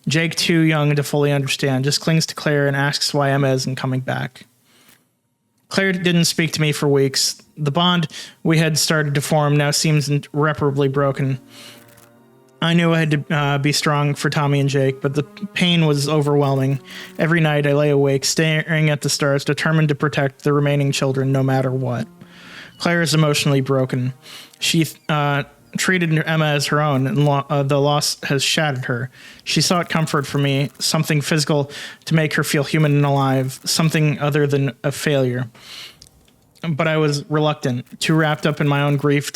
Jake, too young to fully understand, just clings to Claire and asks why Emma isn't coming back. Claire didn't speak to me for weeks. The bond we had started to form now seems irreparably broken. I knew I had to be strong for Tommy and Jake, but the pain was overwhelming. Every night I lay awake, staring at the stars, determined to protect the remaining children no matter what. Claire is emotionally broken. She treated Emma as her own, and the loss has shattered her. She sought comfort from me, something physical to make her feel human and alive, something other than a failure. But I was reluctant, too wrapped up in my own grief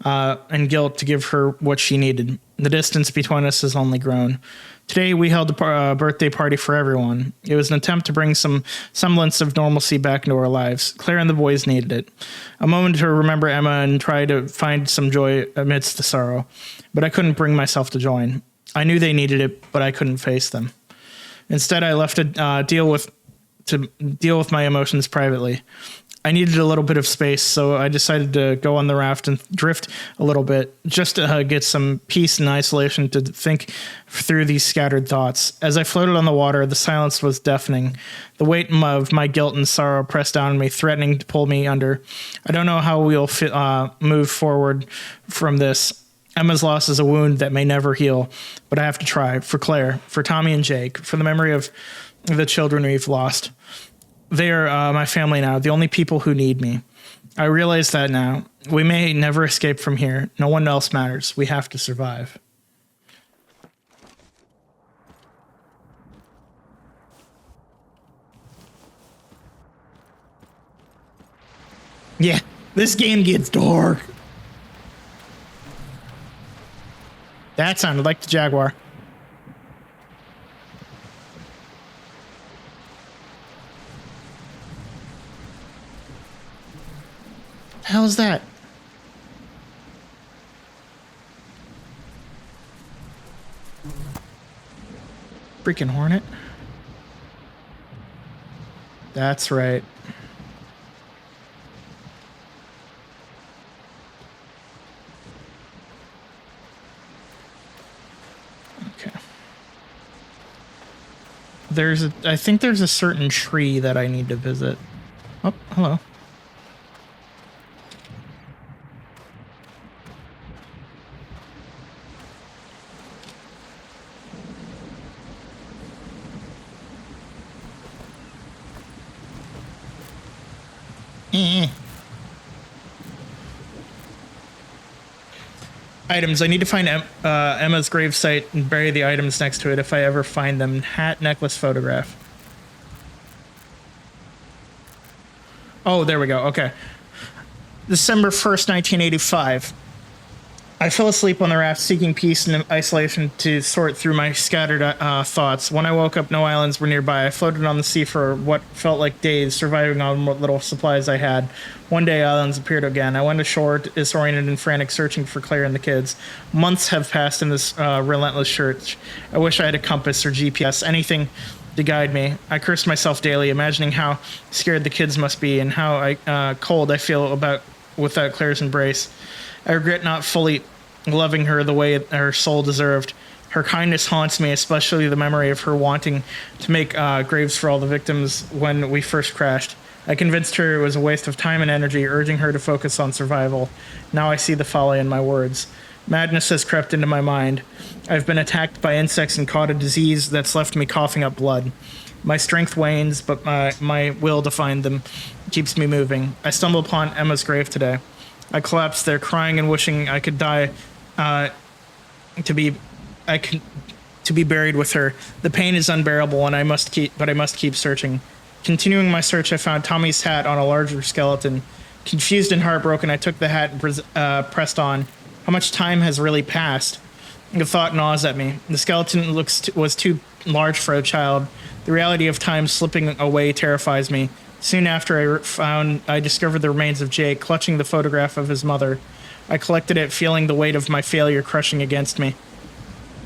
and guilt to give her what she needed. The distance between us has only grown. Today we held a birthday party for everyone. It was an attempt to bring some semblance of normalcy back into our lives. Claire and the boys needed it. A moment to remember Emma and try to find some joy amidst the sorrow. But I couldn't bring myself to join. I knew they needed it, but I couldn't face them. Instead, I left to deal with my emotions privately. I needed a little bit of space, so I decided to go on the raft and drift a little bit, just to get some peace and isolation to think through these scattered thoughts. As I floated on the water, the silence was deafening. The weight of my guilt and sorrow pressed down on me, threatening to pull me under. I don't know how we'll move forward from this. Emma's loss is a wound that may never heal, but I have to try. For Claire, for Tommy and Jake, for the memory of the children we've lost. They are my family now, the only people who need me. I realize that now. We may never escape from here. No one else matters. We have to survive. Yeah, this game gets dark. That sounded like the Jaguar. The hell is that? Freaking Hornet. That's right. Okay. I think there's a certain tree that I need to visit. Oh, hello. Items. I need to find Emma's gravesite and bury the items next to it if I ever find them. Hat, necklace, photograph. Oh, there we go. Okay. December 1st, 1985. I fell asleep on the raft, seeking peace and isolation to sort through my scattered thoughts. When I woke up, no islands were nearby. I floated on the sea for what felt like days, surviving on what little supplies I had. One day, islands appeared again. I went ashore, disoriented and frantic, searching for Claire and the kids. Months have passed in this relentless search. I wish I had a compass or GPS, anything to guide me. I cursed myself daily, imagining how scared the kids must be and how cold I feel without Claire's embrace. I regret not fully loving her the way her soul deserved. Her kindness haunts me, especially the memory of her wanting to make graves for all the victims when we first crashed. I convinced her it was a waste of time and energy, urging her to focus on survival. Now I see the folly in my words. Madness has crept into my mind. I've been attacked by insects and caught a disease that's left me coughing up blood. My strength wanes, but my will to find them keeps me moving. I stumbled upon Emma's grave today. I collapsed there, crying and wishing I could die, to be buried with her. The pain is unbearable, and I must keep searching. Continuing my search, I found Tommy's hat on a larger skeleton. Confused and heartbroken, I took the hat and pressed on. How much time has really passed? The thought gnaws at me. The skeleton was too large for a child. The reality of time slipping away terrifies me. Soon after, I discovered the remains of Jake, clutching the photograph of his mother. I collected it, feeling the weight of my failure crushing against me.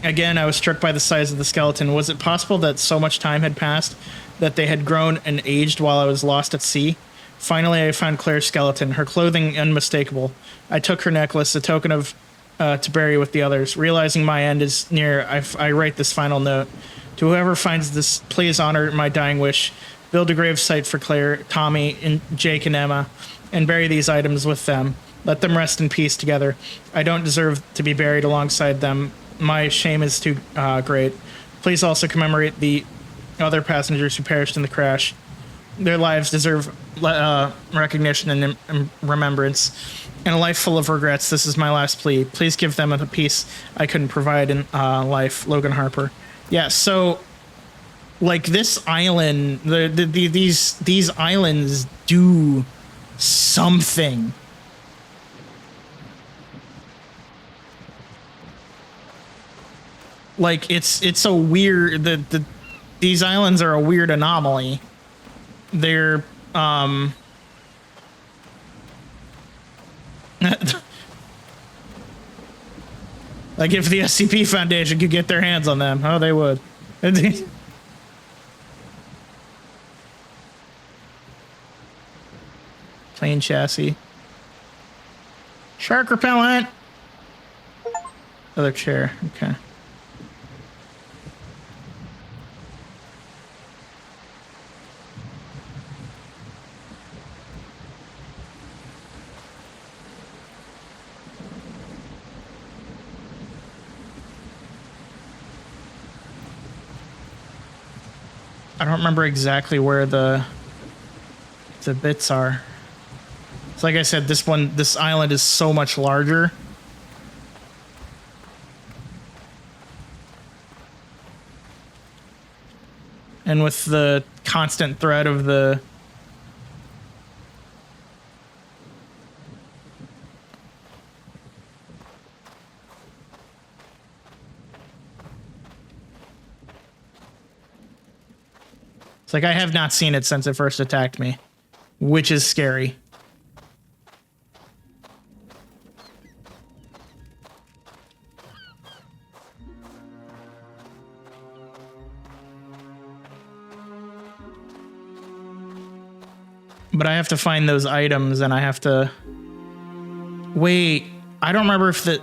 Again, I was struck by the size of the skeleton. Was it possible that so much time had passed, that they had grown and aged while I was lost at sea? Finally, I found Claire's skeleton, her clothing unmistakable. I took her necklace, a token of to bury with the others. Realizing my end is near, I write this final note. To whoever finds this, please honor my dying wish. Build a gravesite for Claire, Tommy, and Jake and Emma, and bury these items with them. Let them rest in peace together. I don't deserve to be buried alongside them. My shame is too great. Please also commemorate the other passengers who perished in the crash. Their lives deserve recognition and remembrance. In a life full of regrets, this is my last plea. Please give them a peace I couldn't provide in life. Logan Harper. Yeah, so like this island, these islands do something. Like it's a weird these islands are a weird anomaly. They're like if the SCP Foundation could get their hands on them, oh they would. Plane chassis. Shark repellent. Other chair. Okay. I don't remember exactly where the bits are. So like I said, this island is so much larger. And with the constant threat of the It's like I have not seen it since it first attacked me, which is scary. But I have to find those items, and I have to... Wait, I don't remember if the...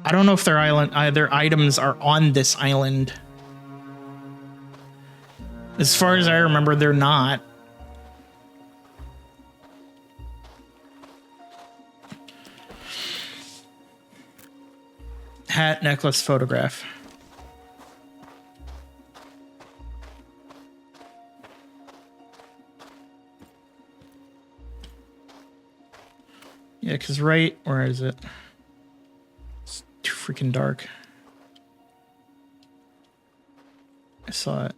I don't know if their items are on this island. As far as I remember, they're not. Hat, necklace, photograph. Yeah, because where is it? It's too freaking dark. I saw it.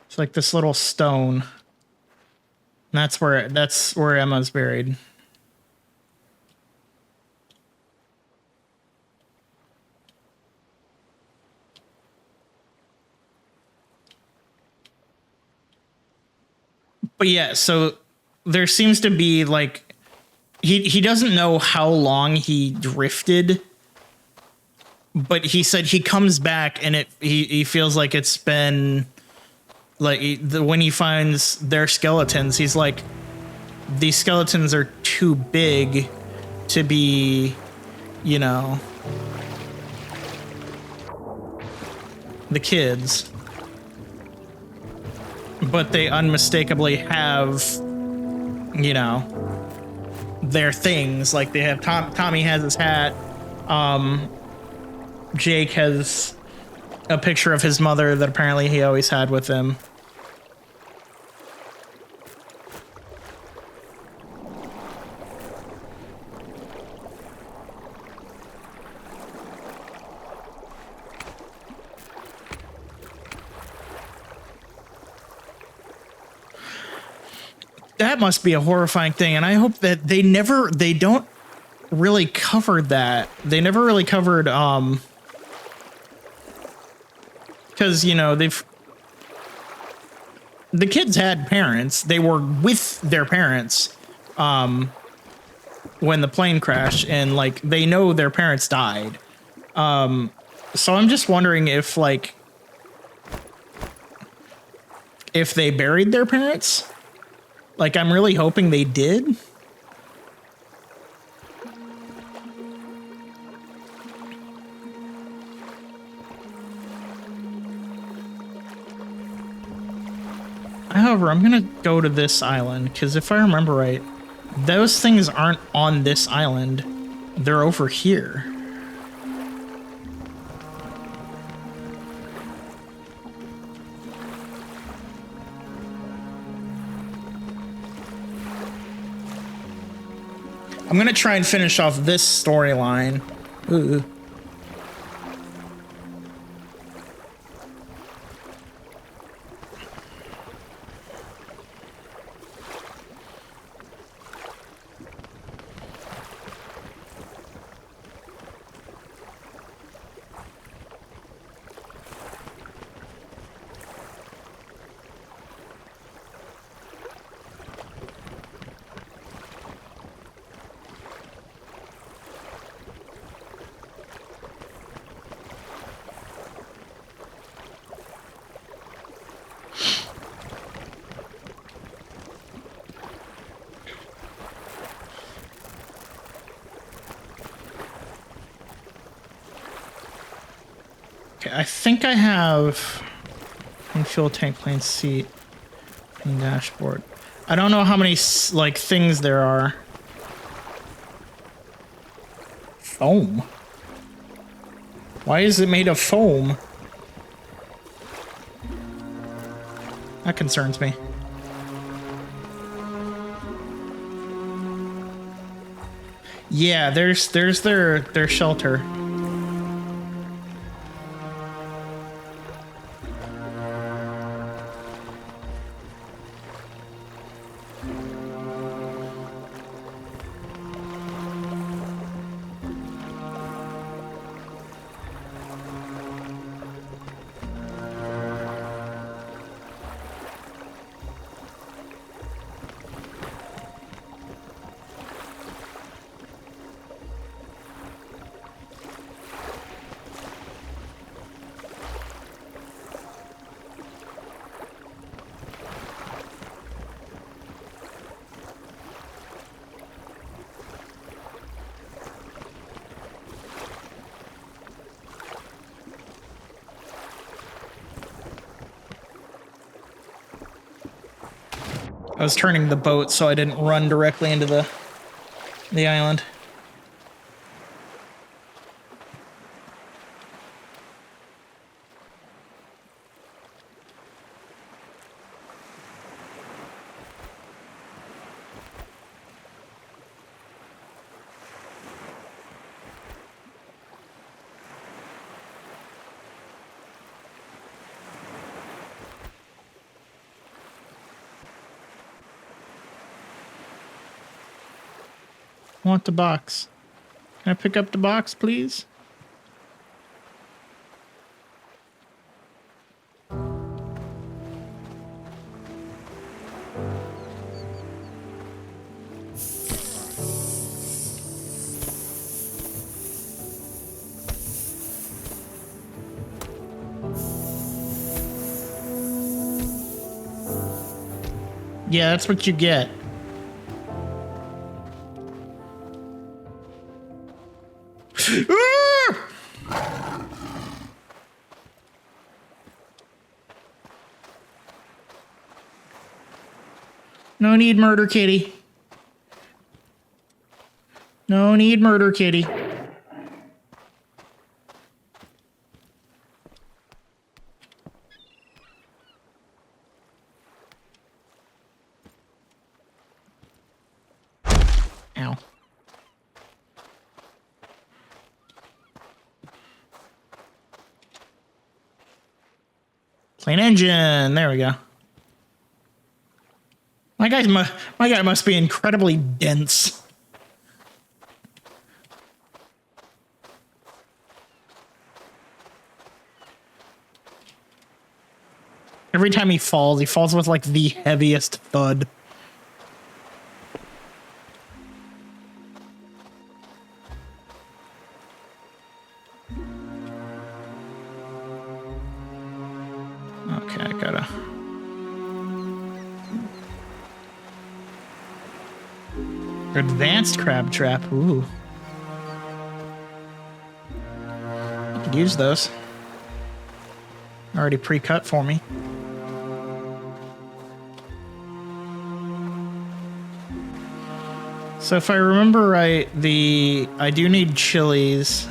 It's like this little stone. And that's where Emma's buried. But yeah, so there seems to be like he doesn't know how long he drifted, but he said he comes back and he feels like it's been like when he finds their skeletons, he's like, these skeletons are too big to be, you know, the kids. But they unmistakably have, you know, their things. Like they have Tommy has his hat. Jake has a picture of his mother that apparently he always had with him. That must be a horrifying thing, and I hope that they don't really cover that. They never really covered, because, you know, the kids had parents. They were with their parents, when the plane crashed, and, like, they know their parents died. So I'm just wondering if, like, if they buried their parents. Like, I'm really hoping they did. However, I'm gonna go to this island, because if I remember right, those things aren't on this island. They're over here. I'm gonna try and finish off this storyline. Ooh. Okay, I think I have fuel tank, plane seat, and dashboard. I don't know how many like things there are. Foam. Why is it made of foam? That concerns me. Yeah, there's their shelter. I was turning the boat so I didn't run directly into the island. I want the box. Can I pick up the box, please? Yeah, that's what you get. No need murder, kitty. No need murder, kitty. Ow. Plain engine. There we go. My guy must be incredibly dense. Every time he falls with like the heaviest thud. Okay, I gotta. Advanced crab trap. Ooh. I could use those. Already pre-cut for me. So if I remember right, I do need chilies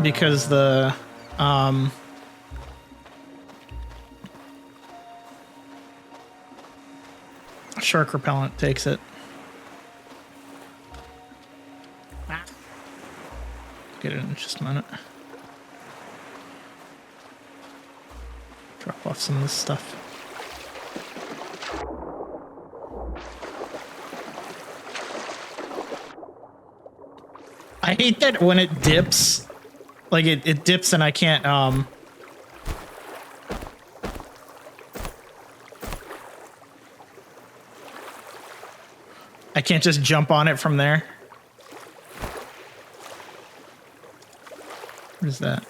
because the shark repellent takes it. Get it in just a minute. Drop off some of this stuff. I hate that when it dips. Like it dips and I can't I can't just jump on it from there. What is that?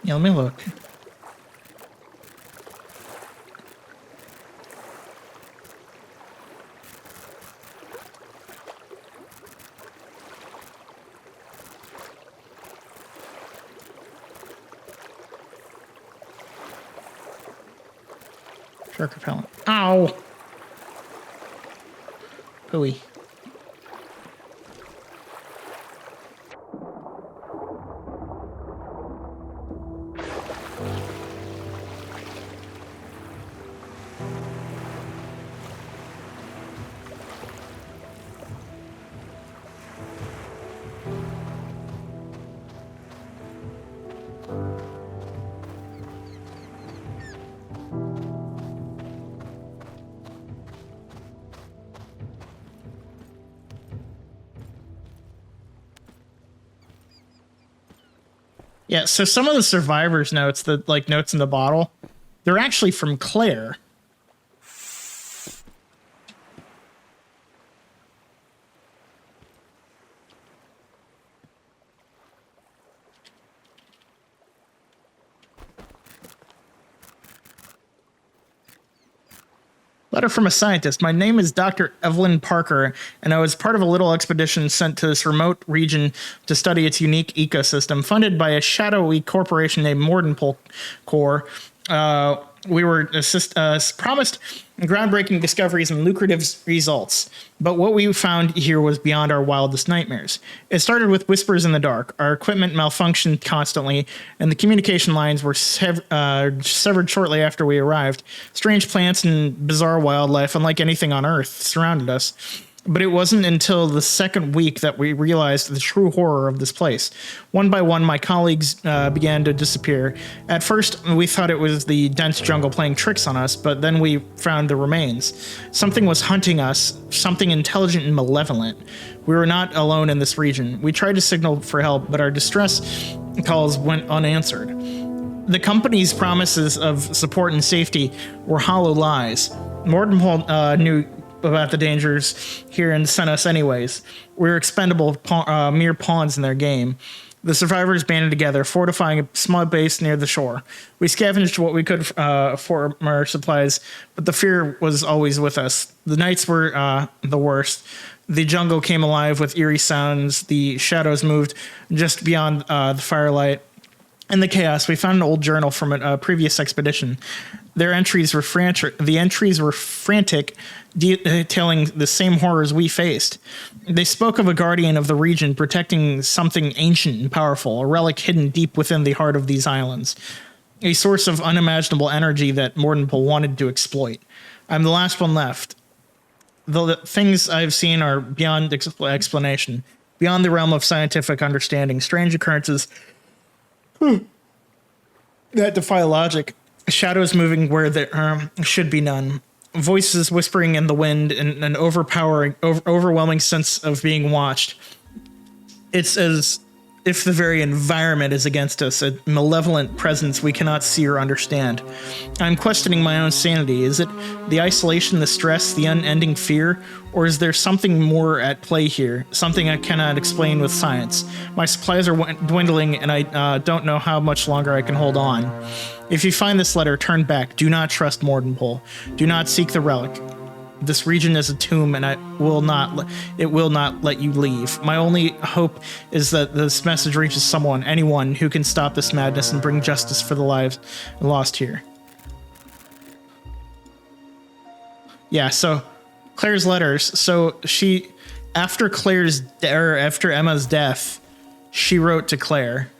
Yeah, let me look. Shark repellent. Ow! Pooey. Yeah, so some of the survivors' notes, the like notes in the bottle, they're actually from Claire. Letter from a scientist. My name is Dr. Evelyn Parker, and I was part of a little expedition sent to this remote region to study its unique ecosystem, funded by a shadowy corporation named Mordenpole Corps. We were promised groundbreaking discoveries and lucrative results, but what we found here was beyond our wildest nightmares. It started with whispers in the dark. Our equipment malfunctioned constantly, and the communication lines were severed shortly after we arrived. Strange plants and bizarre wildlife, unlike anything on Earth, surrounded us. But it wasn't until the second week that we realized the true horror of this place. One by one, my colleagues began to disappear. At first, we thought it was the dense jungle playing tricks on us, but then we found the remains. Something was hunting us, something intelligent and malevolent. We were not alone in this region. We tried to signal for help, but our distress calls went unanswered. The company's promises of support and safety were hollow lies. Mordenpole knew about the dangers here and sent us anyways. We were expendable, mere pawns in their game. The survivors banded together, fortifying a small base near the shore. We scavenged what we could for our supplies, but the fear was always with us. The nights were the worst. The jungle came alive with eerie sounds. The shadows moved just beyond the firelight. In the chaos, we found an old journal from a previous expedition. Their entries were frantic. The entries were frantic, detailing the same horrors we faced. They spoke of a guardian of the region protecting something ancient and powerful, a relic hidden deep within the heart of these islands, a source of unimaginable energy that Mordenpole wanted to exploit. I'm the last one left. The things I've seen are beyond explanation, beyond the realm of scientific understanding. Strange occurrences that defy logic. Shadows moving where there should be none. Voices whispering in the wind, and an overwhelming sense of being watched. It's as if the very environment is against us, a malevolent presence we cannot see or understand. I'm questioning my own sanity. Is it the isolation, the stress, the unending fear, or is there something more at play here, something I cannot explain with science? My supplies are dwindling, and I don't know how much longer I can hold on. If you find this letter, turn back. Do not trust Mordenpole. Do not seek the relic. This region is a tomb, and it will not let you leave. My only hope is that this message reaches anyone who can stop this madness and bring justice for the lives lost here. Yeah, so Claire's letters. So after Emma's death, she wrote to Claire.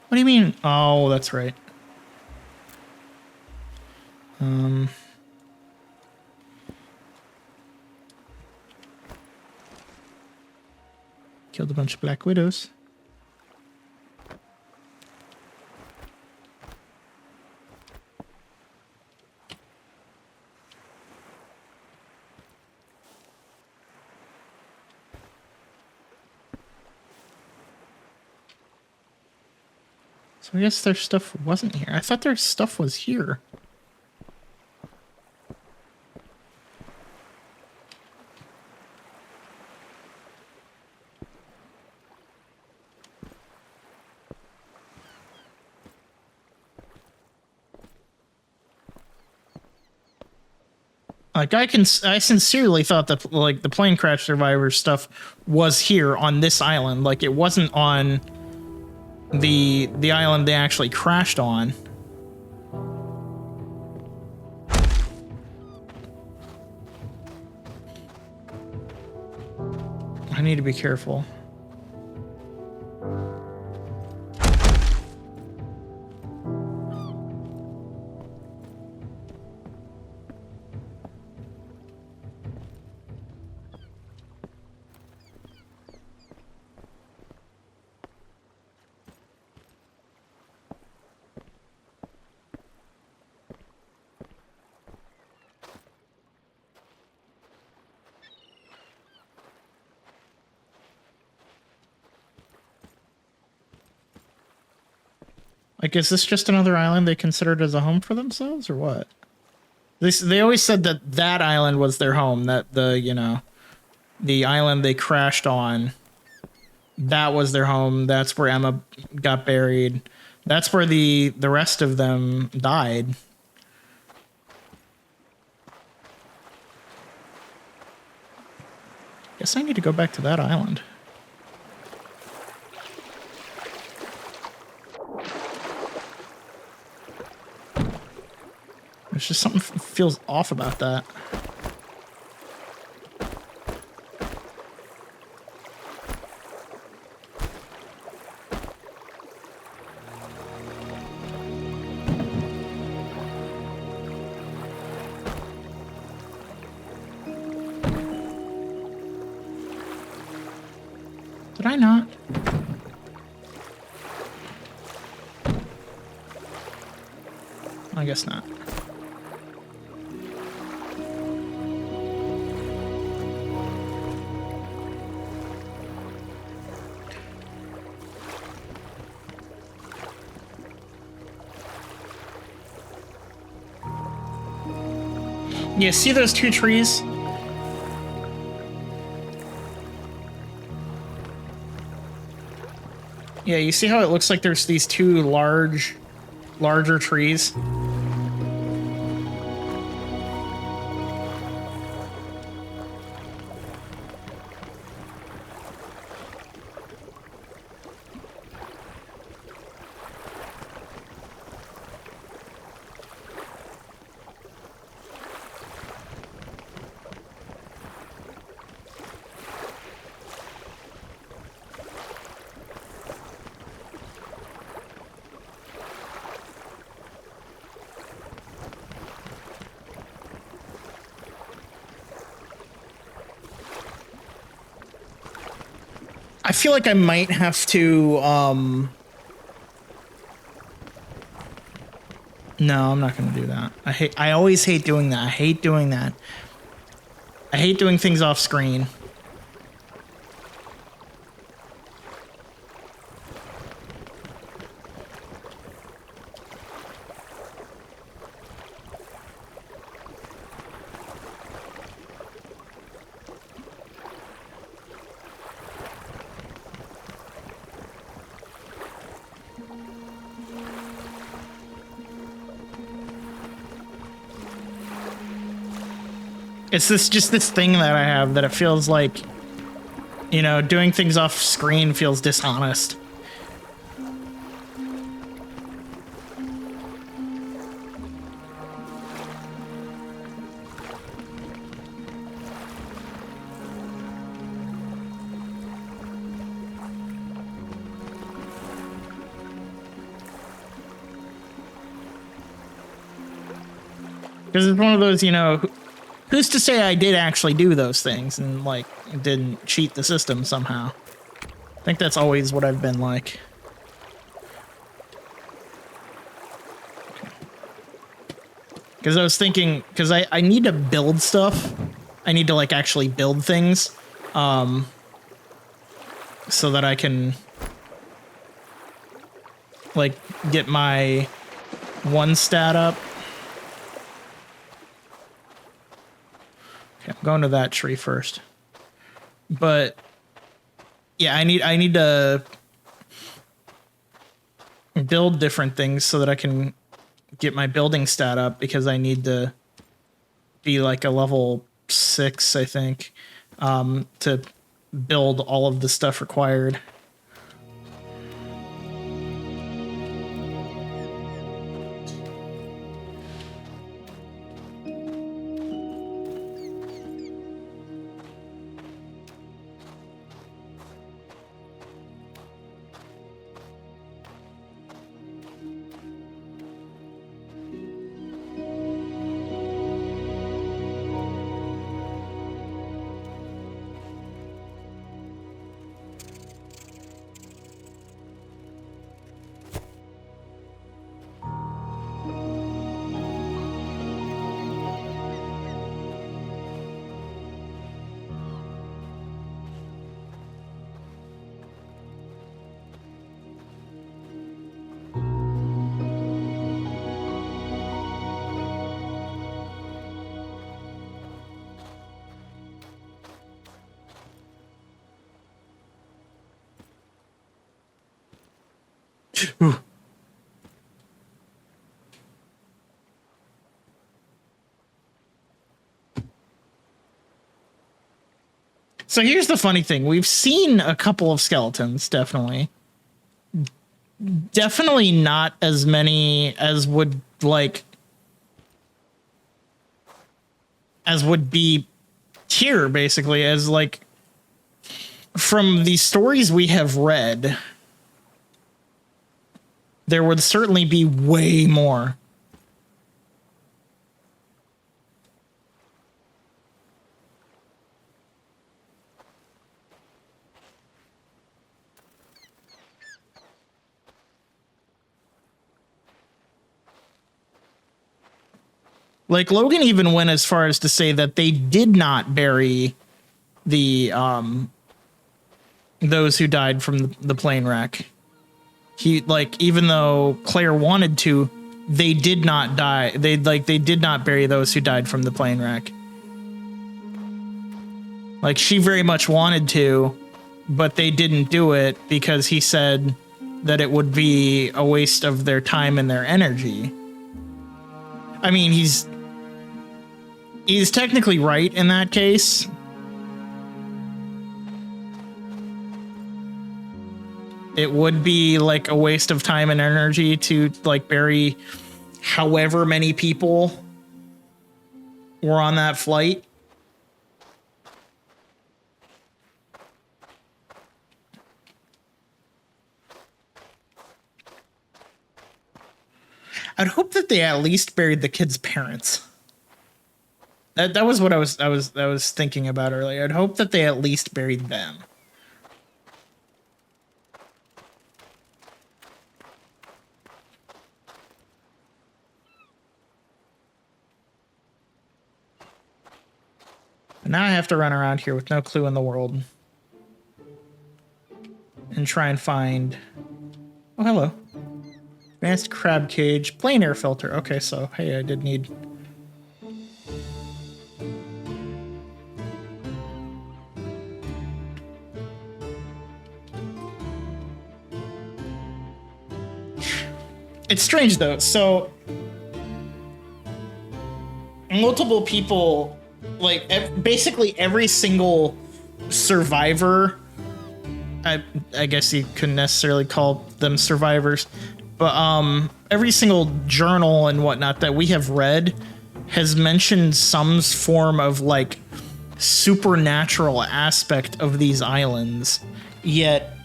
What do you mean? Oh, that's right. Killed a bunch of Black Widows. So I guess their stuff wasn't here. I thought their stuff was here. Like I sincerely thought that like the plane crash survivor stuff was here on this island. Like it wasn't on the island they actually crashed on. I need to be careful. Like, is this just another island they considered as a home for themselves, or what? They always said that island was their home, that the island they crashed on, that was their home. That's where Emma got buried. That's where the rest of them died. Guess I need to go back to that island. There's just something feels off about that. Did I not? I guess not. Yeah, see those two trees? Yeah, you see how it looks like there's these two larger trees? I feel like I might have to, no, I'm not gonna do that. I always hate doing that. I hate doing that. I hate doing things off screen. It's just this thing that I have that it feels like, you know, doing things off screen feels dishonest. Because it's one of those, you know, who's to say I did actually do those things and, like, didn't cheat the system somehow? I think that's always what I've been like. Because I was thinking, because I need to build stuff. I need to, like, actually build things. So that I can, like, get my one stat up. Okay, I'm going to that tree first. But yeah, I need to build different things so that I can get my building stat up, because I need to be like a level 6, I think, to build all of the stuff required. Ooh. So here's the funny thing. We've seen a couple of skeletons, definitely. Definitely not as many as would be here, basically, as like from the stories we have read, there would certainly be way more. Like, Logan even went as far as to say that they did not bury the those who died from the plane wreck. He, like, even though Claire wanted to, they did not die. They did not bury those who died from the plane wreck. Like, she very much wanted to, but they didn't do it because he said that it would be a waste of their time and their energy. I mean, he's technically right in that case. It would be like a waste of time and energy to like bury however many people were on that flight. I'd hope that they at least buried the kids' parents. That was what I was thinking about earlier. I'd hope that they at least buried them. But now I have to run around here with no clue in the world and try and find. Oh, hello. Advanced crab cage, plain air filter. Okay, so hey, I did need. It's strange though. So multiple people, like basically every single survivor. I guess you couldn't necessarily call them survivors, but every single journal and whatnot that we have read has mentioned some form of like supernatural aspect of these islands. Yet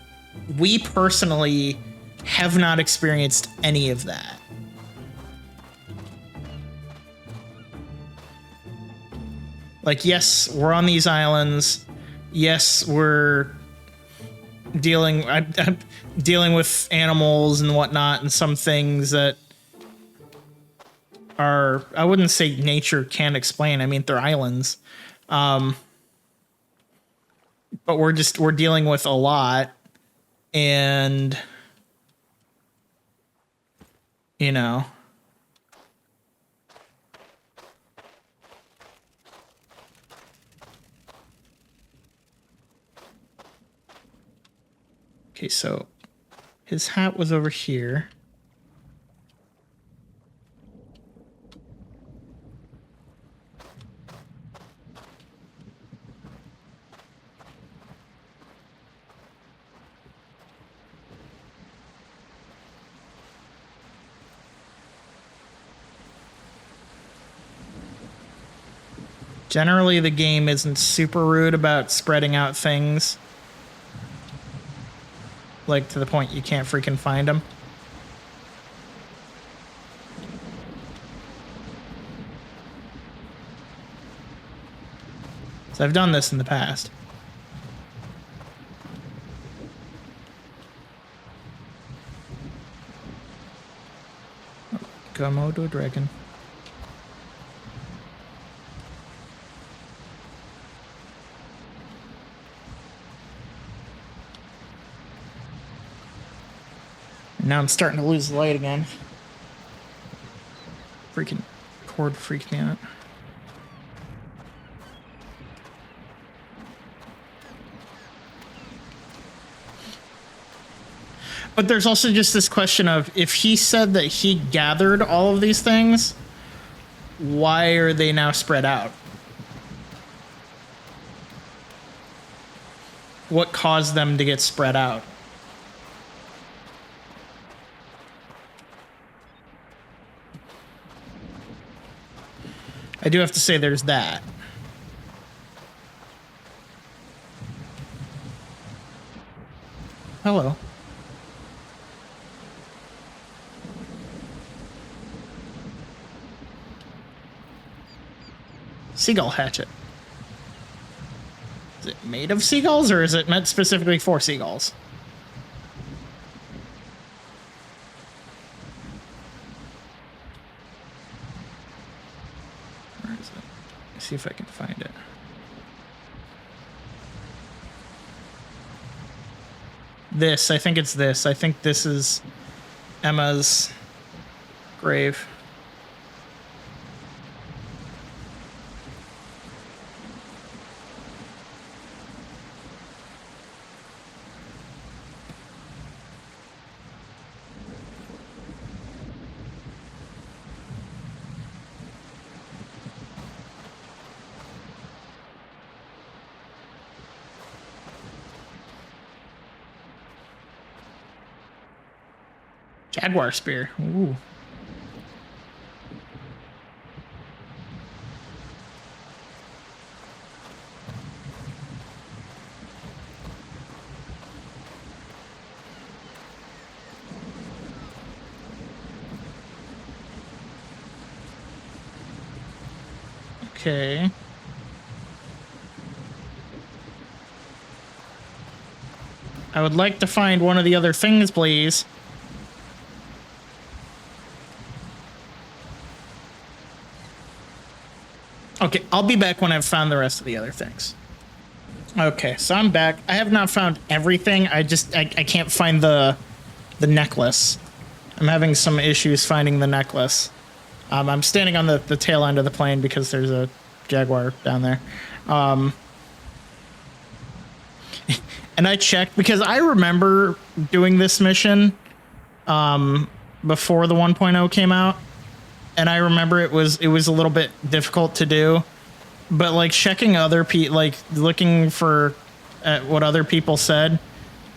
we personally have not experienced any of that. Like, yes, we're on these islands. Yes, we're dealing with animals and whatnot, and some things that are, I wouldn't say nature can't explain. I mean, they're islands. But we're dealing with a lot, and you know, okay, so his hat was over here. Generally, the game isn't super rude about spreading out things. Like, to the point you can't freaking find them. So I've done this in the past. Komodo dragon. Now I'm starting to lose the light again. Freaking cord freaked me out. But there's also just this question of, if he said that he gathered all of these things, why are they now spread out? what caused them to get spread out. I do have to say there's that. Hello. Seagull hatchet. Is it made of seagulls, or is it meant specifically for seagulls? Where is it? Let's see if I can find it. This, I think it's this. I think this is Emma's grave. Jaguar spear. Ooh. Okay. I would like to find one of the other things, please. Okay, I'll be back when I've found the rest of the other things. Okay, so I'm back. I have not found everything. I can't find the necklace. I'm having some issues finding the necklace. I'm standing on the tail end of the plane because there's a jaguar down there. And I checked because I remember doing this mission before the 1.0 came out. And I remember it was a little bit difficult to do, but like checking other people, like looking for what other people said,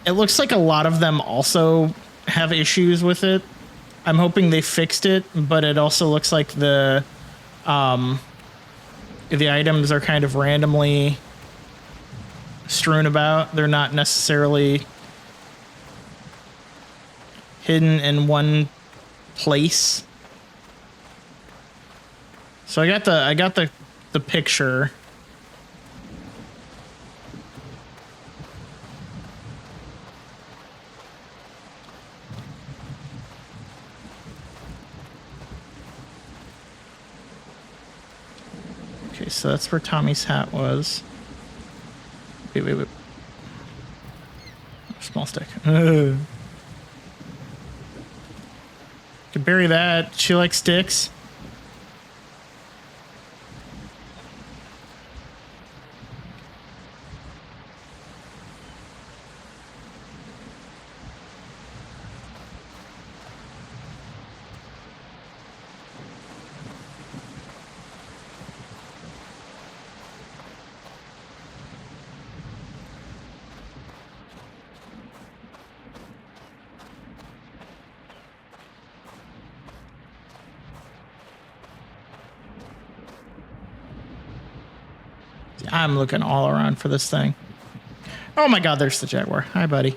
it looks like a lot of them also have issues with it. I'm hoping they fixed it, but it also looks like the items are kind of randomly strewn about. They're not necessarily hidden in one place. So I got the picture. Okay, so that's where Tommy's hat was. Wait. Small stick. Could bury that. She likes sticks. I'm looking all around for this thing. Oh my god, there's the jaguar. Hi, buddy.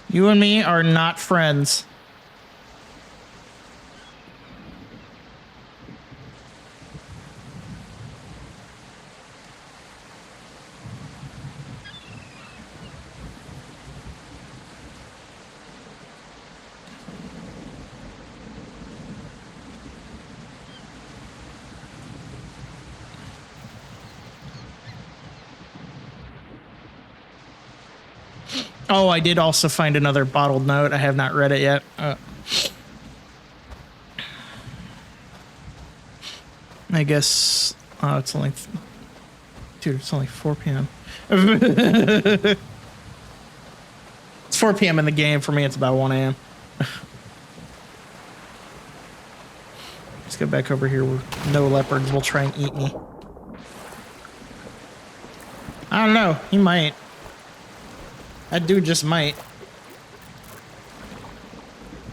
You and me are not friends. Oh, I did also find another bottled note. I have not read it yet. I guess it's only... Dude, it's only 4 p.m. It's 4 p.m. in the game. For me, it's about 1 a.m. Let's get back over here where no leopards will try and eat me. I don't know. He might. That dude just might.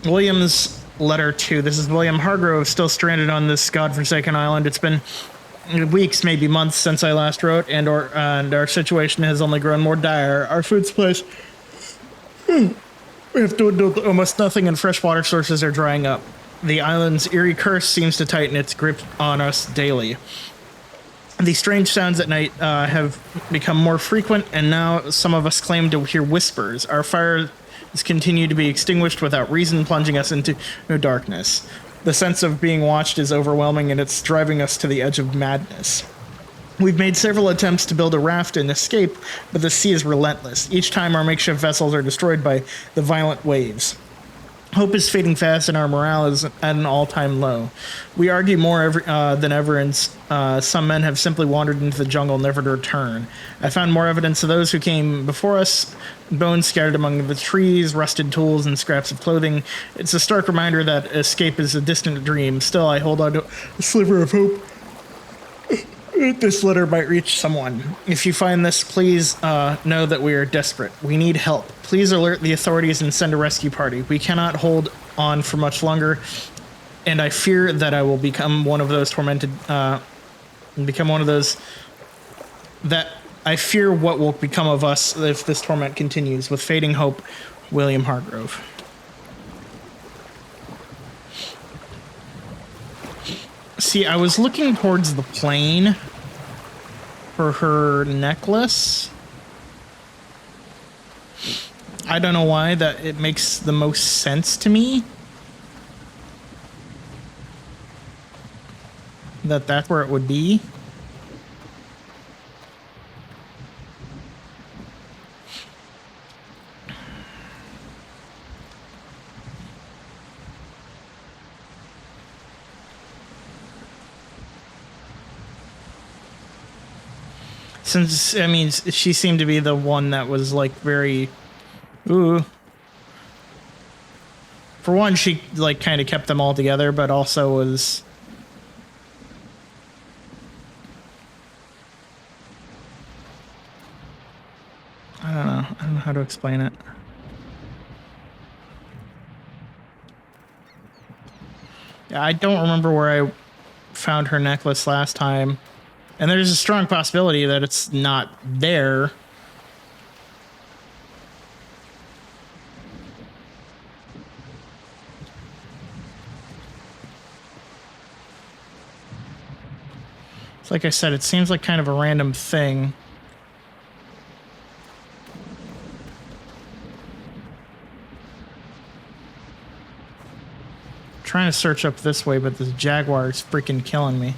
William's letter 2. This is William Hargrove, still stranded on this godforsaken island. It's been weeks, maybe months, since I last wrote, and our situation has only grown more dire. Our food supplies, we have dwindled to almost nothing, and freshwater sources are drying up. The island's eerie curse seems to tighten its grip on us daily. The strange sounds at night have become more frequent, and now some of us claim to hear whispers. Our fires continue to be extinguished without reason, plunging us into darkness. The sense of being watched is overwhelming, and it's driving us to the edge of madness. We've made several attempts to build a raft and escape, but the sea is relentless. Each time our makeshift vessels are destroyed by the violent waves. Hope is fading fast, and our morale is at an all-time low. We argue more than ever, and some men have simply wandered into the jungle, never to return. I found more evidence of those who came before us, bones scattered among the trees, rusted tools, and scraps of clothing. It's a stark reminder that escape is a distant dream. Still, I hold on to a sliver of hope. This letter might reach someone. If you find this, please know that we are desperate. We need help. Please alert the authorities and send a rescue party. We cannot hold on for much longer, and I fear that I will become one of those tormented, that I fear what will become of us if this torment continues. With fading hope, William Hargrove. See, I was looking towards the plane for her necklace. I don't know why, that it makes the most sense to me that that's where it would be. Since, I mean, she seemed to be the one that was, like, very... Ooh. For one, she, like, kind of kept them all together, but also was... I don't know how to explain it. Yeah, I don't remember where I found her necklace last time. And there's a strong possibility that it's not there. It's like I said, it seems like kind of a random thing. I'm trying to search up this way, but this jaguar is freaking killing me.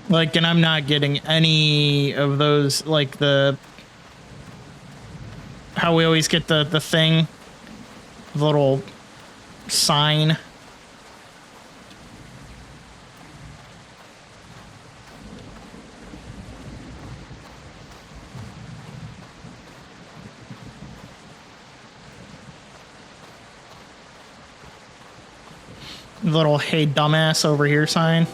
Like, and I'm not getting any of those, like, how we always get the thing, the little sign. Little "hey dumbass" over here sign.